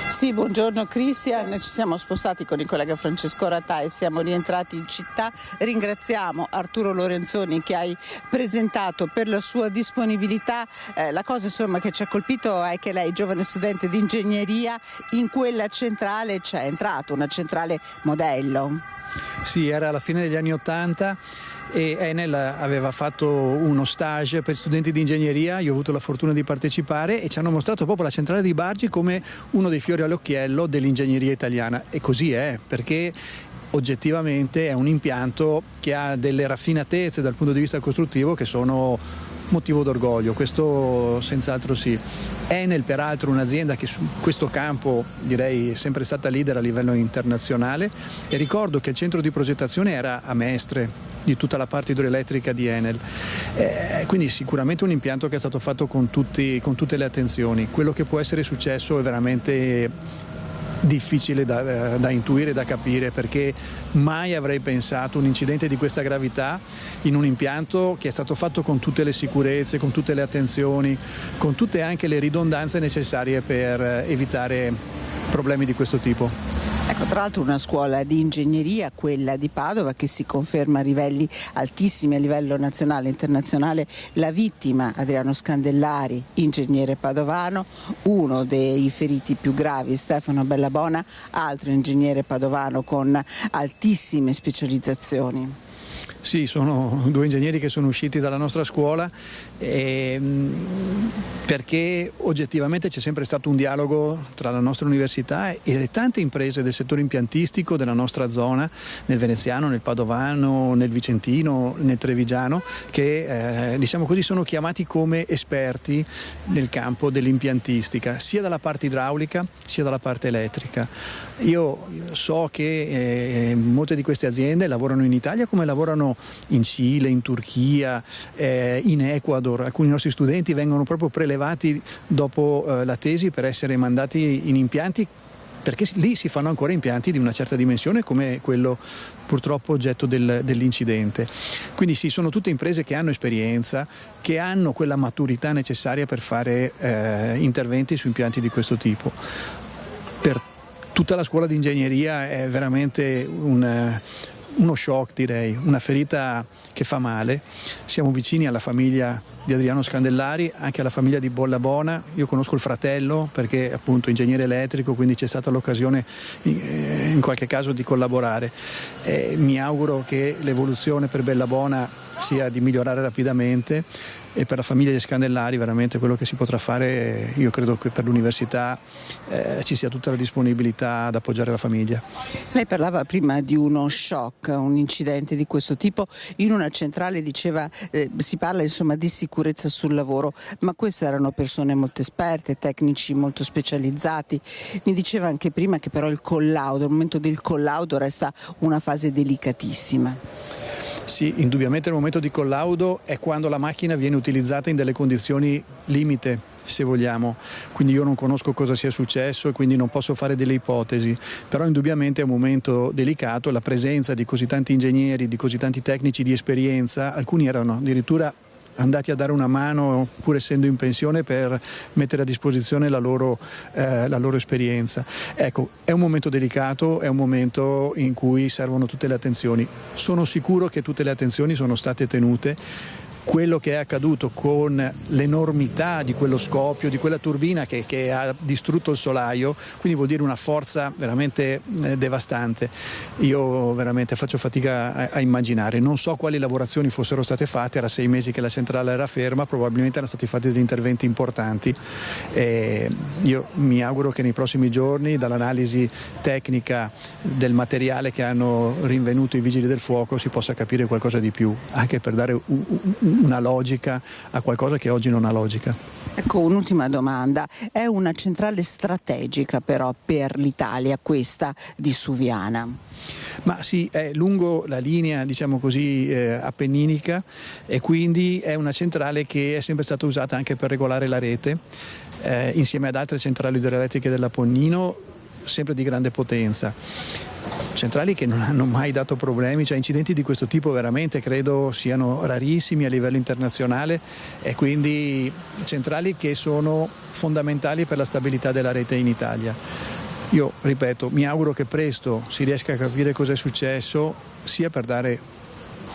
Sì, buongiorno Cristian, ci siamo spostati con il collega Francesco Ratà e siamo rientrati in città. Ringraziamo Arturo Lorenzoni che hai presentato per la sua disponibilità. La cosa insomma che ci ha colpito è che lei, giovane studente di ingegneria, in quella centrale c'è entrato, una centrale modello. Sì, era alla fine degli anni '80 e Enel aveva fatto uno stage per studenti di ingegneria, io ho avuto la fortuna di partecipare e ci hanno mostrato proprio la centrale di Bargi come uno dei fiori all'occhiello dell'ingegneria italiana, e così è, perché oggettivamente è un impianto che ha delle raffinatezze dal punto di vista costruttivo che sono motivo d'orgoglio, questo senz'altro sì. Enel peraltro un'azienda che su questo campo direi è sempre stata leader a livello internazionale, e ricordo che il centro di progettazione era a Mestre di tutta la parte idroelettrica di Enel, quindi sicuramente un impianto che è stato fatto con tutte le attenzioni. Quello che può essere successo è veramente difficile da intuire, da capire, perché mai avrei pensato un incidente di questa gravità in un impianto che è stato fatto con tutte le sicurezze, con tutte le attenzioni, con tutte anche le ridondanze necessarie per evitare problemi di questo tipo. Ecco, tra l'altro una scuola di ingegneria, quella di Padova, che si conferma a livelli altissimi a livello nazionale e internazionale. La vittima, Adriano Scandellari, ingegnere padovano, uno dei feriti più gravi, Stefano Bellabona, altro ingegnere padovano con altissime specializzazioni. Sì, sono due ingegneri che sono usciti dalla nostra scuola perché oggettivamente c'è sempre stato un dialogo tra la nostra università e le tante imprese del settore impiantistico della nostra zona, nel veneziano, nel padovano, nel vicentino, nel trevigiano, che diciamo così sono chiamati come esperti nel campo dell'impiantistica, sia dalla parte idraulica sia dalla parte elettrica. Io so che molte di queste aziende lavorano in Italia come lavorano in Cile, in Turchia, in Ecuador. Alcuni nostri studenti vengono proprio prelevati dopo la tesi per essere mandati in impianti, perché lì si fanno ancora impianti di una certa dimensione come quello purtroppo oggetto dell'incidente. Quindi sì, sono tutte imprese che hanno esperienza, che hanno quella maturità necessaria per fare interventi su impianti di questo tipo. Per tutta la scuola di ingegneria è veramente uno shock, direi, una ferita che fa male. Siamo vicini alla famiglia di Adriano Scandellari, anche alla famiglia di Bellabona. Io conosco il fratello perché appunto ingegnere elettrico, quindi c'è stata l'occasione in qualche caso di collaborare. Mi auguro che l'evoluzione per Bellabona sia di migliorare rapidamente, e per la famiglia di Scandellari veramente quello che si potrà fare, io credo che per l'università ci sia tutta la disponibilità ad appoggiare la famiglia. Lei parlava prima di uno shock, un incidente di questo tipo in una centrale, diceva si parla insomma di sicurezza sul lavoro, ma queste erano persone molto esperte, tecnici molto specializzati. Mi diceva anche prima che però il momento del collaudo resta una fase delicatissima. Sì, indubbiamente il momento di collaudo è quando la macchina viene utilizzata in delle condizioni limite, se vogliamo. Quindi io non conosco cosa sia successo e quindi non posso fare delle ipotesi, però indubbiamente è un momento delicato. La presenza di così tanti ingegneri, di così tanti tecnici di esperienza, alcuni erano addirittura andati a dare una mano pur essendo in pensione per mettere a disposizione la loro esperienza. Ecco, è un momento delicato, è un momento in cui servono tutte le attenzioni. Sono sicuro che tutte le attenzioni sono state tenute. Quello che è accaduto con l'enormità di quello scoppio, di quella turbina che ha distrutto il solaio, quindi vuol dire una forza veramente devastante. Io veramente faccio fatica a immaginare. Non so quali lavorazioni fossero state fatte, era 6 mesi che la centrale era ferma, probabilmente erano stati fatti degli interventi importanti. Io mi auguro che nei prossimi giorni, dall'analisi tecnica del materiale che hanno rinvenuto i vigili del fuoco, si possa capire qualcosa di più, anche per dare una logica a qualcosa che oggi non ha logica. Ecco, un'ultima domanda. È una centrale strategica però per l'Italia questa di Suviana? Ma sì, è lungo la linea, diciamo così, appenninica, e quindi è una centrale che è sempre stata usata anche per regolare la rete, insieme ad altre centrali idroelettriche dell'Appennino, sempre di grande potenza. Centrali che non hanno mai dato problemi, cioè incidenti di questo tipo veramente credo siano rarissimi a livello internazionale, e quindi centrali che sono fondamentali per la stabilità della rete in Italia. Io ripeto, mi auguro che presto si riesca a capire cosa è successo, sia per dare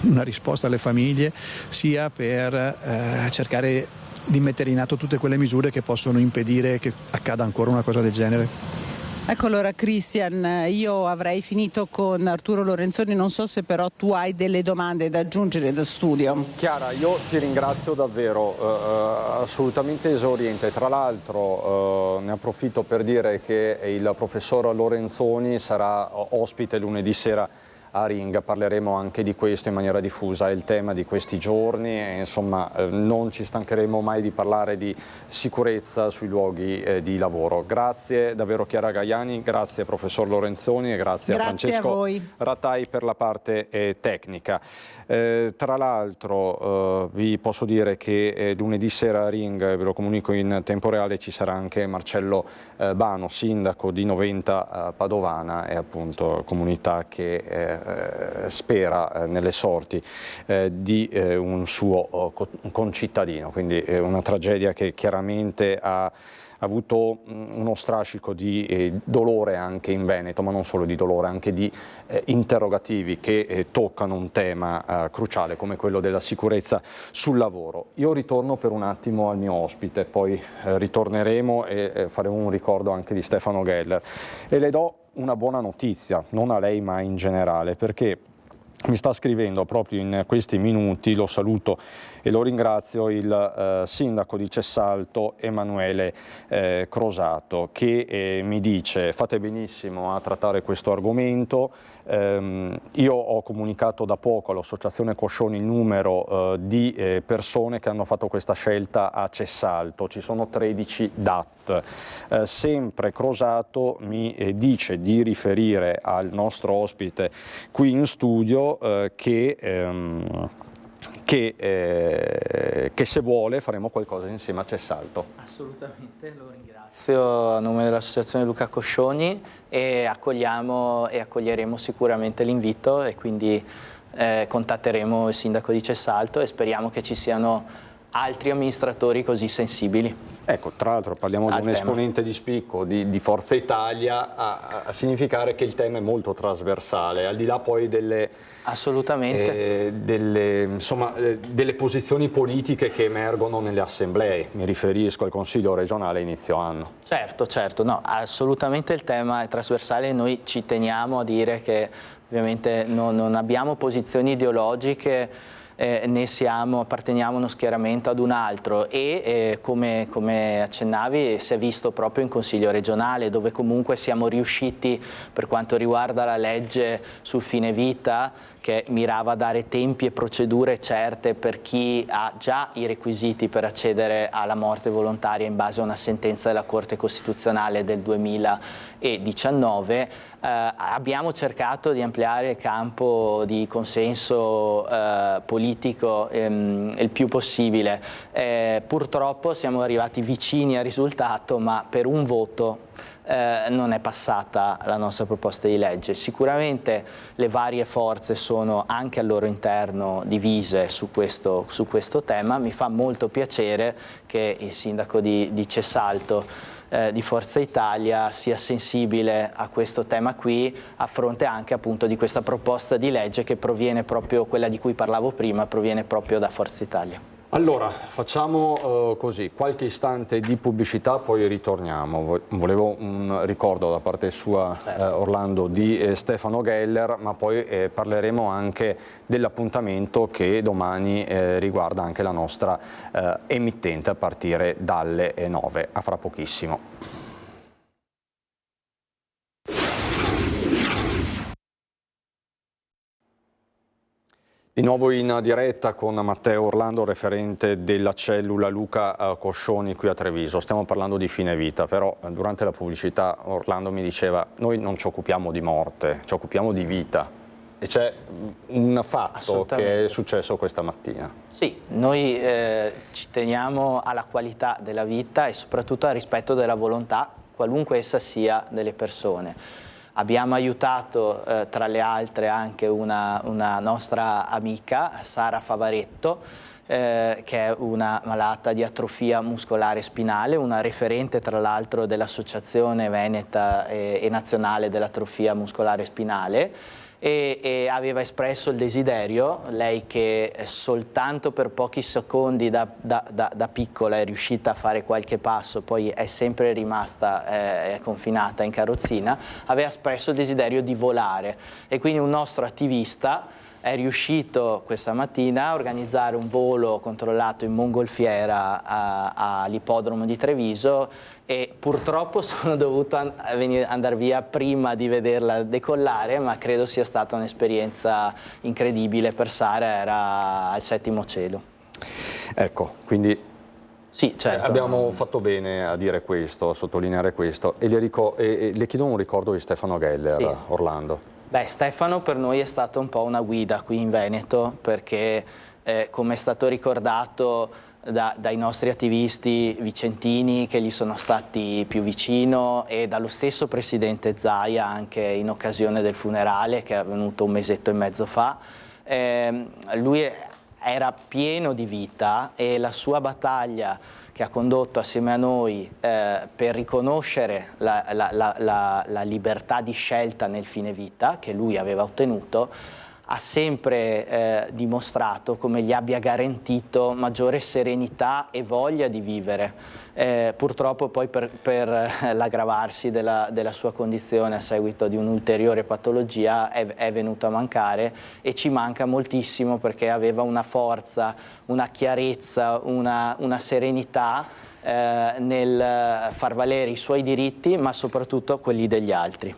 una risposta alle famiglie, sia per cercare di mettere in atto tutte quelle misure che possono impedire che accada ancora una cosa del genere. Ecco, allora Christian, io avrei finito con Arturo Lorenzoni, non so se però tu hai delle domande da aggiungere da studio. Chiara, io ti ringrazio davvero, assolutamente esauriente. Tra l'altro ne approfitto per dire che il professor Lorenzoni sarà ospite lunedì sera a Ring. Parleremo anche di questo in maniera diffusa, è il tema di questi giorni e insomma non ci stancheremo mai di parlare di sicurezza sui luoghi di lavoro. Grazie davvero Chiara Gaiani, grazie professor Lorenzoni e grazie a Francesco Ratai per la parte tecnica. Tra l'altro vi posso dire che lunedì sera a Ring, ve lo comunico in tempo reale, ci sarà anche Marcello Bano, sindaco di Noventa Padovana e appunto comunità che spera nelle sorti di un suo concittadino, quindi una tragedia che chiaramente ha avuto uno strascico di dolore anche in Veneto, ma non solo di dolore, anche di interrogativi che toccano un tema cruciale come quello della sicurezza sul lavoro. Io ritorno per un attimo al mio ospite, poi ritorneremo e faremo un ricordo anche di Stefano Geller e le do una buona notizia, non a lei ma in generale, perché mi sta scrivendo proprio in questi minuti, lo saluto e lo ringrazio, il sindaco di Cessalto Emanuele Crosato, che mi dice: fate benissimo a trattare questo argomento. Io ho comunicato da poco all'associazione Coscioni il numero di persone che hanno fatto questa scelta a Cessalto, ci sono 13 DAT. Sempre Crosato mi dice di riferire al nostro ospite qui in studio che se vuole faremo qualcosa insieme a Cessalto. Assolutamente, lo ringrazio a nome dell'associazione Luca Coscioni e accoglieremo sicuramente l'invito e quindi contatteremo il sindaco di Cessalto e speriamo che ci siano altri amministratori così sensibili. Ecco, tra l'altro parliamo di un esponente di spicco di Forza Italia, a significare che il tema è molto trasversale, al di là poi delle delle posizioni politiche che emergono nelle assemblee, mi riferisco al Consiglio regionale a inizio anno. Certo, no, assolutamente il tema è trasversale e noi ci teniamo a dire che ovviamente non abbiamo posizioni ideologiche, né apparteniamo a uno schieramento ad un altro e come accennavi si è visto proprio in Consiglio regionale, dove comunque siamo riusciti, per quanto riguarda la legge sul fine vita, che mirava a dare tempi e procedure certe per chi ha già i requisiti per accedere alla morte volontaria in base a una sentenza della Corte Costituzionale del 2019, abbiamo cercato di ampliare il campo di consenso politico il più possibile. Purtroppo siamo arrivati vicini al risultato, ma per un voto non è passata la nostra proposta di legge. Sicuramente le varie forze sono anche al loro interno divise su questo tema. Mi fa molto piacere che il sindaco di Cessalto di Forza Italia sia sensibile a questo tema qui, a fronte anche appunto di questa proposta di legge che proviene proprio, quella di cui parlavo prima, proviene proprio da Forza Italia. Allora, facciamo così, qualche istante di pubblicità, poi ritorniamo. Volevo un ricordo da parte sua, Orlando, di Stefano Geller, ma poi parleremo anche dell'appuntamento che domani riguarda anche la nostra emittente a partire dalle 9, a fra pochissimo. Di nuovo in diretta con Matteo Orlando, referente della cellula Luca Coscioni qui a Treviso. Stiamo parlando di fine vita, però durante la pubblicità Orlando mi diceva: noi non ci occupiamo di morte, ci occupiamo di vita. E c'è un fatto che è successo questa mattina. Sì, noi ci teniamo alla qualità della vita e soprattutto al rispetto della volontà, qualunque essa sia, delle persone. Abbiamo aiutato tra le altre anche una nostra amica, Sara Favaretto, che è una malata di atrofia muscolare spinale, una referente tra l'altro dell'Associazione Veneta e Nazionale dell'Atrofia Muscolare Spinale, e aveva espresso il desiderio, lei che soltanto per pochi secondi da piccola è riuscita a fare qualche passo, poi è sempre rimasta confinata in carrozzina, aveva espresso il desiderio di volare, e quindi un nostro attivista è riuscito questa mattina a organizzare un volo controllato in mongolfiera all'ippodromo di Treviso e purtroppo sono dovuto andare via prima di vederla decollare, ma credo sia stata un'esperienza incredibile per Sara, era al 7° cielo. Ecco, quindi sì, certo. Abbiamo fatto bene a dire questo, a sottolineare questo. E le chiedo un ricordo di Stefano Geller, sì. Orlando. Beh, Stefano per noi è stato un po' una guida qui in Veneto, perché come è stato ricordato dai nostri attivisti vicentini che gli sono stati più vicino e dallo stesso presidente Zaia anche in occasione del funerale che è avvenuto un mesetto e mezzo fa, lui era pieno di vita e la sua battaglia che ha condotto assieme a noi per riconoscere la libertà di scelta nel fine vita che lui aveva ottenuto, ha sempre dimostrato come gli abbia garantito maggiore serenità e voglia di vivere. Purtroppo poi per l'aggravarsi della sua condizione a seguito di un'ulteriore patologia è venuto a mancare e ci manca moltissimo perché aveva una forza, una chiarezza, una serenità nel far valere i suoi diritti ma soprattutto quelli degli altri.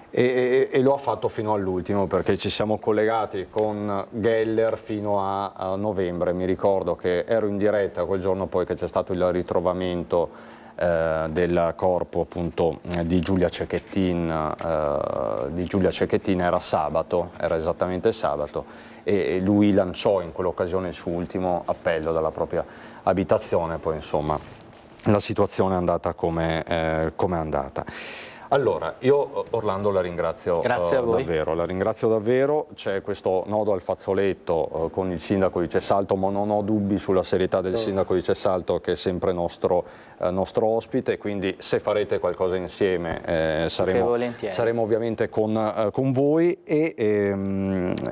E lo ha fatto fino all'ultimo perché ci siamo collegati con Geller fino a novembre. Mi ricordo che ero in diretta quel giorno poi che c'è stato il ritrovamento del corpo appunto di Giulia Cecchettin. Era sabato, era esattamente sabato e lui lanciò in quell'occasione il suo ultimo appello dalla propria abitazione. Poi insomma la situazione è andata come è andata. Allora, io Orlando la ringrazio davvero, la ringrazio davvero, c'è questo nodo al fazzoletto con il sindaco di Cessalto, ma non ho dubbi sulla serietà del sindaco di Cessalto che è sempre nostro ospite, quindi se farete qualcosa insieme saremo ovviamente con voi e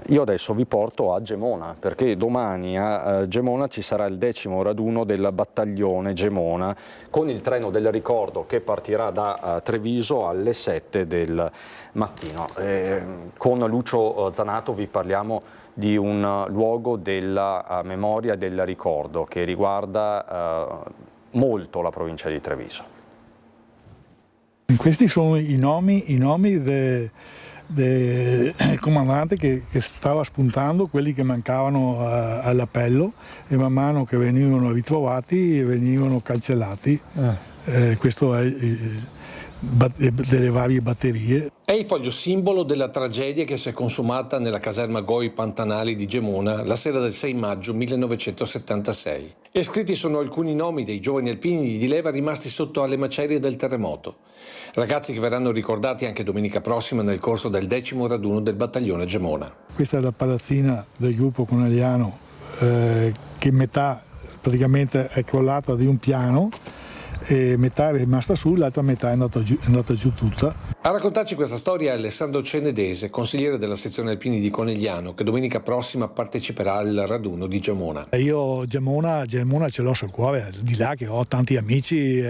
io adesso vi porto a Gemona, perché domani a Gemona ci sarà il 10° raduno del battaglione Gemona con il treno del ricordo che partirà da Treviso alle 7 del mattino. Con Lucio Zanato vi parliamo di un luogo della memoria e del ricordo che riguarda molto la provincia di Treviso. Questi sono i nomi del comandante che stava spuntando quelli che mancavano all'appello e man mano che venivano ritrovati venivano cancellati. Questo è delle varie batterie. È il foglio simbolo della tragedia che si è consumata nella caserma Goi Pantanali di Gemona la sera del 6 maggio 1976. E scritti sono alcuni nomi dei giovani alpini di leva rimasti sotto alle macerie del terremoto. Ragazzi che verranno ricordati anche domenica prossima nel corso del 10° raduno del battaglione Gemona. Questa è la palazzina del gruppo conegliano che metà praticamente è crollata di un piano e metà è rimasta su, l'altra metà è andata giù tutta. A raccontarci questa storia è Alessandro Cenedese, consigliere della sezione alpini di Conegliano, che domenica prossima parteciperà al raduno di Gemona. Io Gemona ce l'ho sul cuore, al di là che ho tanti amici.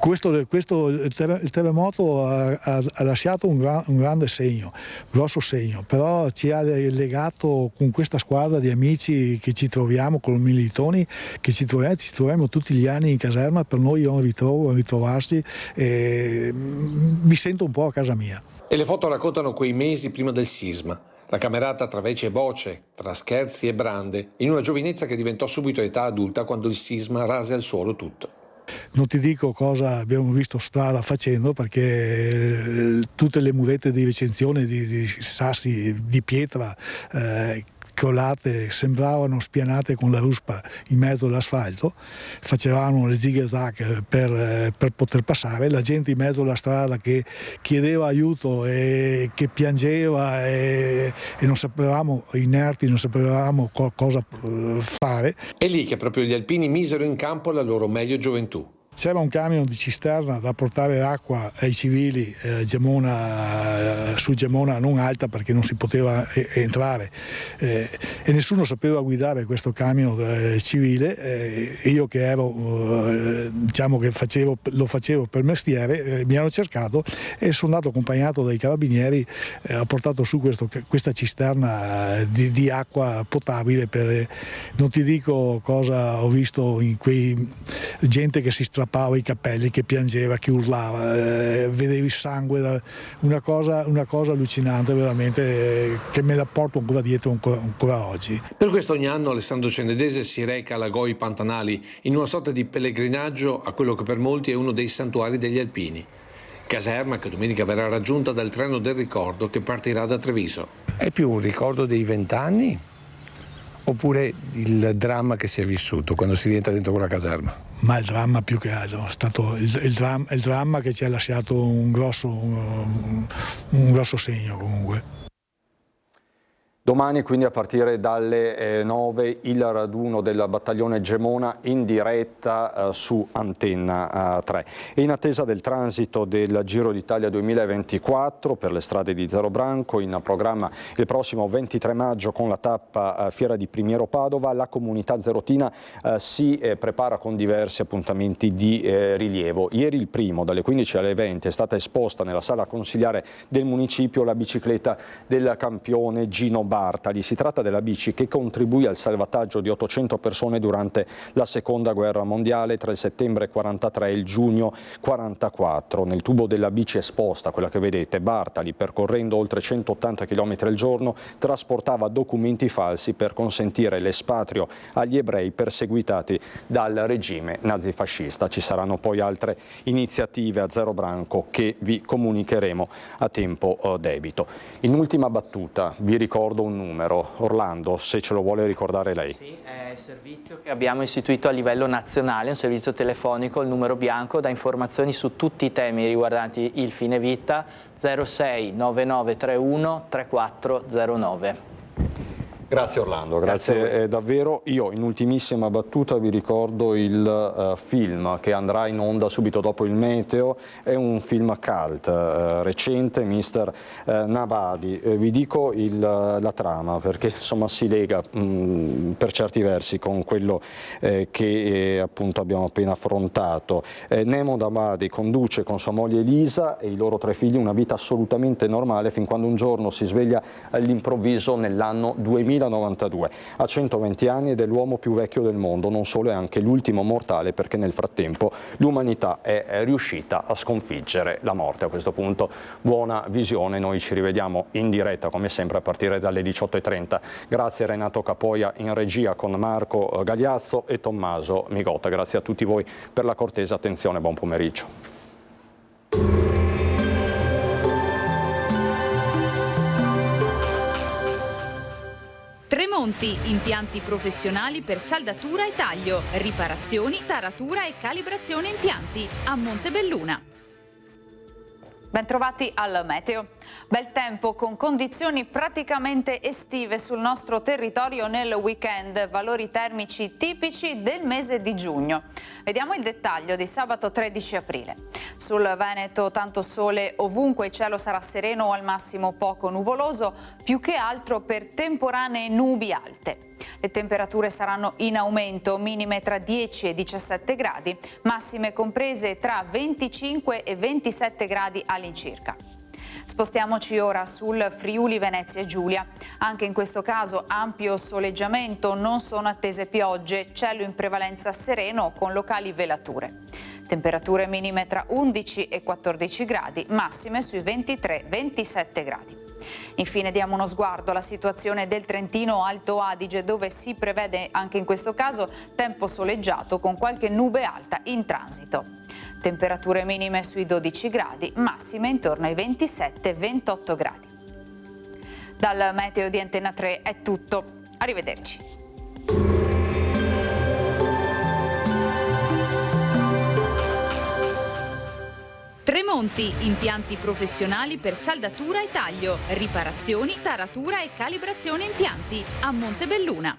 Il terremoto ha lasciato un grande segno, grosso segno, però ci ha legato con questa squadra di amici che ci troviamo, con i militoni, che ci troviamo tutti gli anni in caserma. Per noi è un ritrovarsi e mi sento un po' a casa mia. E le foto raccontano quei mesi prima del sisma. La camerata tra veci e boce, tra scherzi e brande, in una giovinezza che diventò subito età adulta quando il sisma rase al suolo tutto. Non ti dico cosa abbiamo visto strada facendo perché tutte le murette di recinzione di sassi di pietra crollate sembravano spianate con la ruspa in mezzo all'asfalto, facevano le zig-zag per poter passare, la gente in mezzo alla strada che chiedeva aiuto e che piangeva e non sapevamo, inerti, non sapevamo cosa fare. È lì che proprio gli alpini misero in campo la loro meglio gioventù. C'era un camion di cisterna da portare acqua ai civili su Gemona non alta perché non si poteva entrare e nessuno sapeva guidare questo camion civile. Io che ero, diciamo che lo facevo per mestiere, mi hanno cercato e sono andato accompagnato dai carabinieri, ho portato su questa cisterna di acqua potabile non ti dico cosa ho visto in quei gente che si strappava i capelli, che piangeva, che urlava, vedevi sangue, una cosa allucinante veramente, che me la porto ancora dietro ancora oggi. Per questo ogni anno Alessandro Cenedese si reca alla Goi Pantanali in una sorta di pellegrinaggio a quello che per molti è uno dei santuari degli alpini. Caserma che domenica verrà raggiunta dal treno del ricordo che partirà da Treviso. È più un ricordo dei 20 anni oppure il dramma che si è vissuto quando si rientra dentro quella caserma? Ma il dramma più che altro, è stato il dramma che ci ha lasciato un grosso segno comunque. Domani quindi a partire dalle 9 il raduno del battaglione Gemona in diretta su Antenna 3. E in attesa del transito del Giro d'Italia 2024 per le strade di Zero Branco, in programma il prossimo 23 maggio con la tappa Fiera di Primiero Padova, la comunità zerotina si prepara con diversi appuntamenti di rilievo. Ieri il primo, dalle 15 alle 20, è stata esposta nella sala consiliare del municipio la bicicletta del campione Gino Bartali. Si tratta della bici che contribuì al salvataggio di 800 persone durante la Seconda Guerra Mondiale tra il settembre 43 e il giugno 44. Nel tubo della bici esposta, quella che vedete, Bartali, percorrendo oltre 180 km al giorno, trasportava documenti falsi per consentire l'espatrio agli ebrei perseguitati dal regime nazifascista. Ci saranno poi altre iniziative a Zero Branco che vi comunicheremo a tempo debito. In ultima battuta vi ricordo un numero, Orlando, se ce lo vuole ricordare lei. Sì, è il servizio che abbiamo istituito a livello nazionale, un servizio telefonico, il numero bianco, da informazioni su tutti i temi riguardanti il fine vita, 06 9931 3409. Grazie Orlando, grazie davvero. Io in ultimissima battuta vi ricordo il film che andrà in onda subito dopo il meteo, è un film cult recente, Mr. Nabhadi. Vi dico la trama perché insomma si lega per certi versi con quello che appunto abbiamo appena affrontato. Nemo Nabhadi conduce con sua moglie Elisa e i loro 3 figli una vita assolutamente normale fin quando un giorno si sveglia all'improvviso nell'anno 2092. Ha 120 anni ed è l'uomo più vecchio del mondo, non solo, è anche l'ultimo mortale perché nel frattempo l'umanità è riuscita a sconfiggere la morte. A questo punto buona visione, noi ci rivediamo in diretta come sempre a partire dalle 18:30. Grazie Renato Capoia in regia con Marco Gagliazzo e Tommaso Migotta. Grazie a tutti voi per la cortese attenzione, buon pomeriggio. Tremonti, impianti professionali per saldatura e taglio, riparazioni, taratura e calibrazione impianti a Montebelluna. Bentrovati al meteo. Bel tempo con condizioni praticamente estive sul nostro territorio nel weekend, valori termici tipici del mese di giugno. Vediamo il dettaglio di sabato 13 aprile. Sul Veneto tanto sole ovunque, il cielo sarà sereno o al massimo poco nuvoloso, più che altro per temporanee nubi alte. Le temperature saranno in aumento, minime tra 10 e 17 gradi, massime comprese tra 25 e 27 gradi all'incirca. Spostiamoci ora sul Friuli Venezia e Giulia. Anche in questo caso ampio soleggiamento, non sono attese piogge, cielo in prevalenza sereno con locali velature. Temperature minime tra 11 e 14 gradi, massime sui 23-27 gradi. Infine diamo uno sguardo alla situazione del Trentino Alto Adige, dove si prevede anche in questo caso tempo soleggiato con qualche nube alta in transito. Temperature minime sui 12 gradi, massime intorno ai 27-28 gradi. Dal meteo di Antenna 3 è tutto. Arrivederci. Tremonti, impianti professionali per saldatura e taglio, riparazioni, taratura e calibrazione impianti a Montebelluna.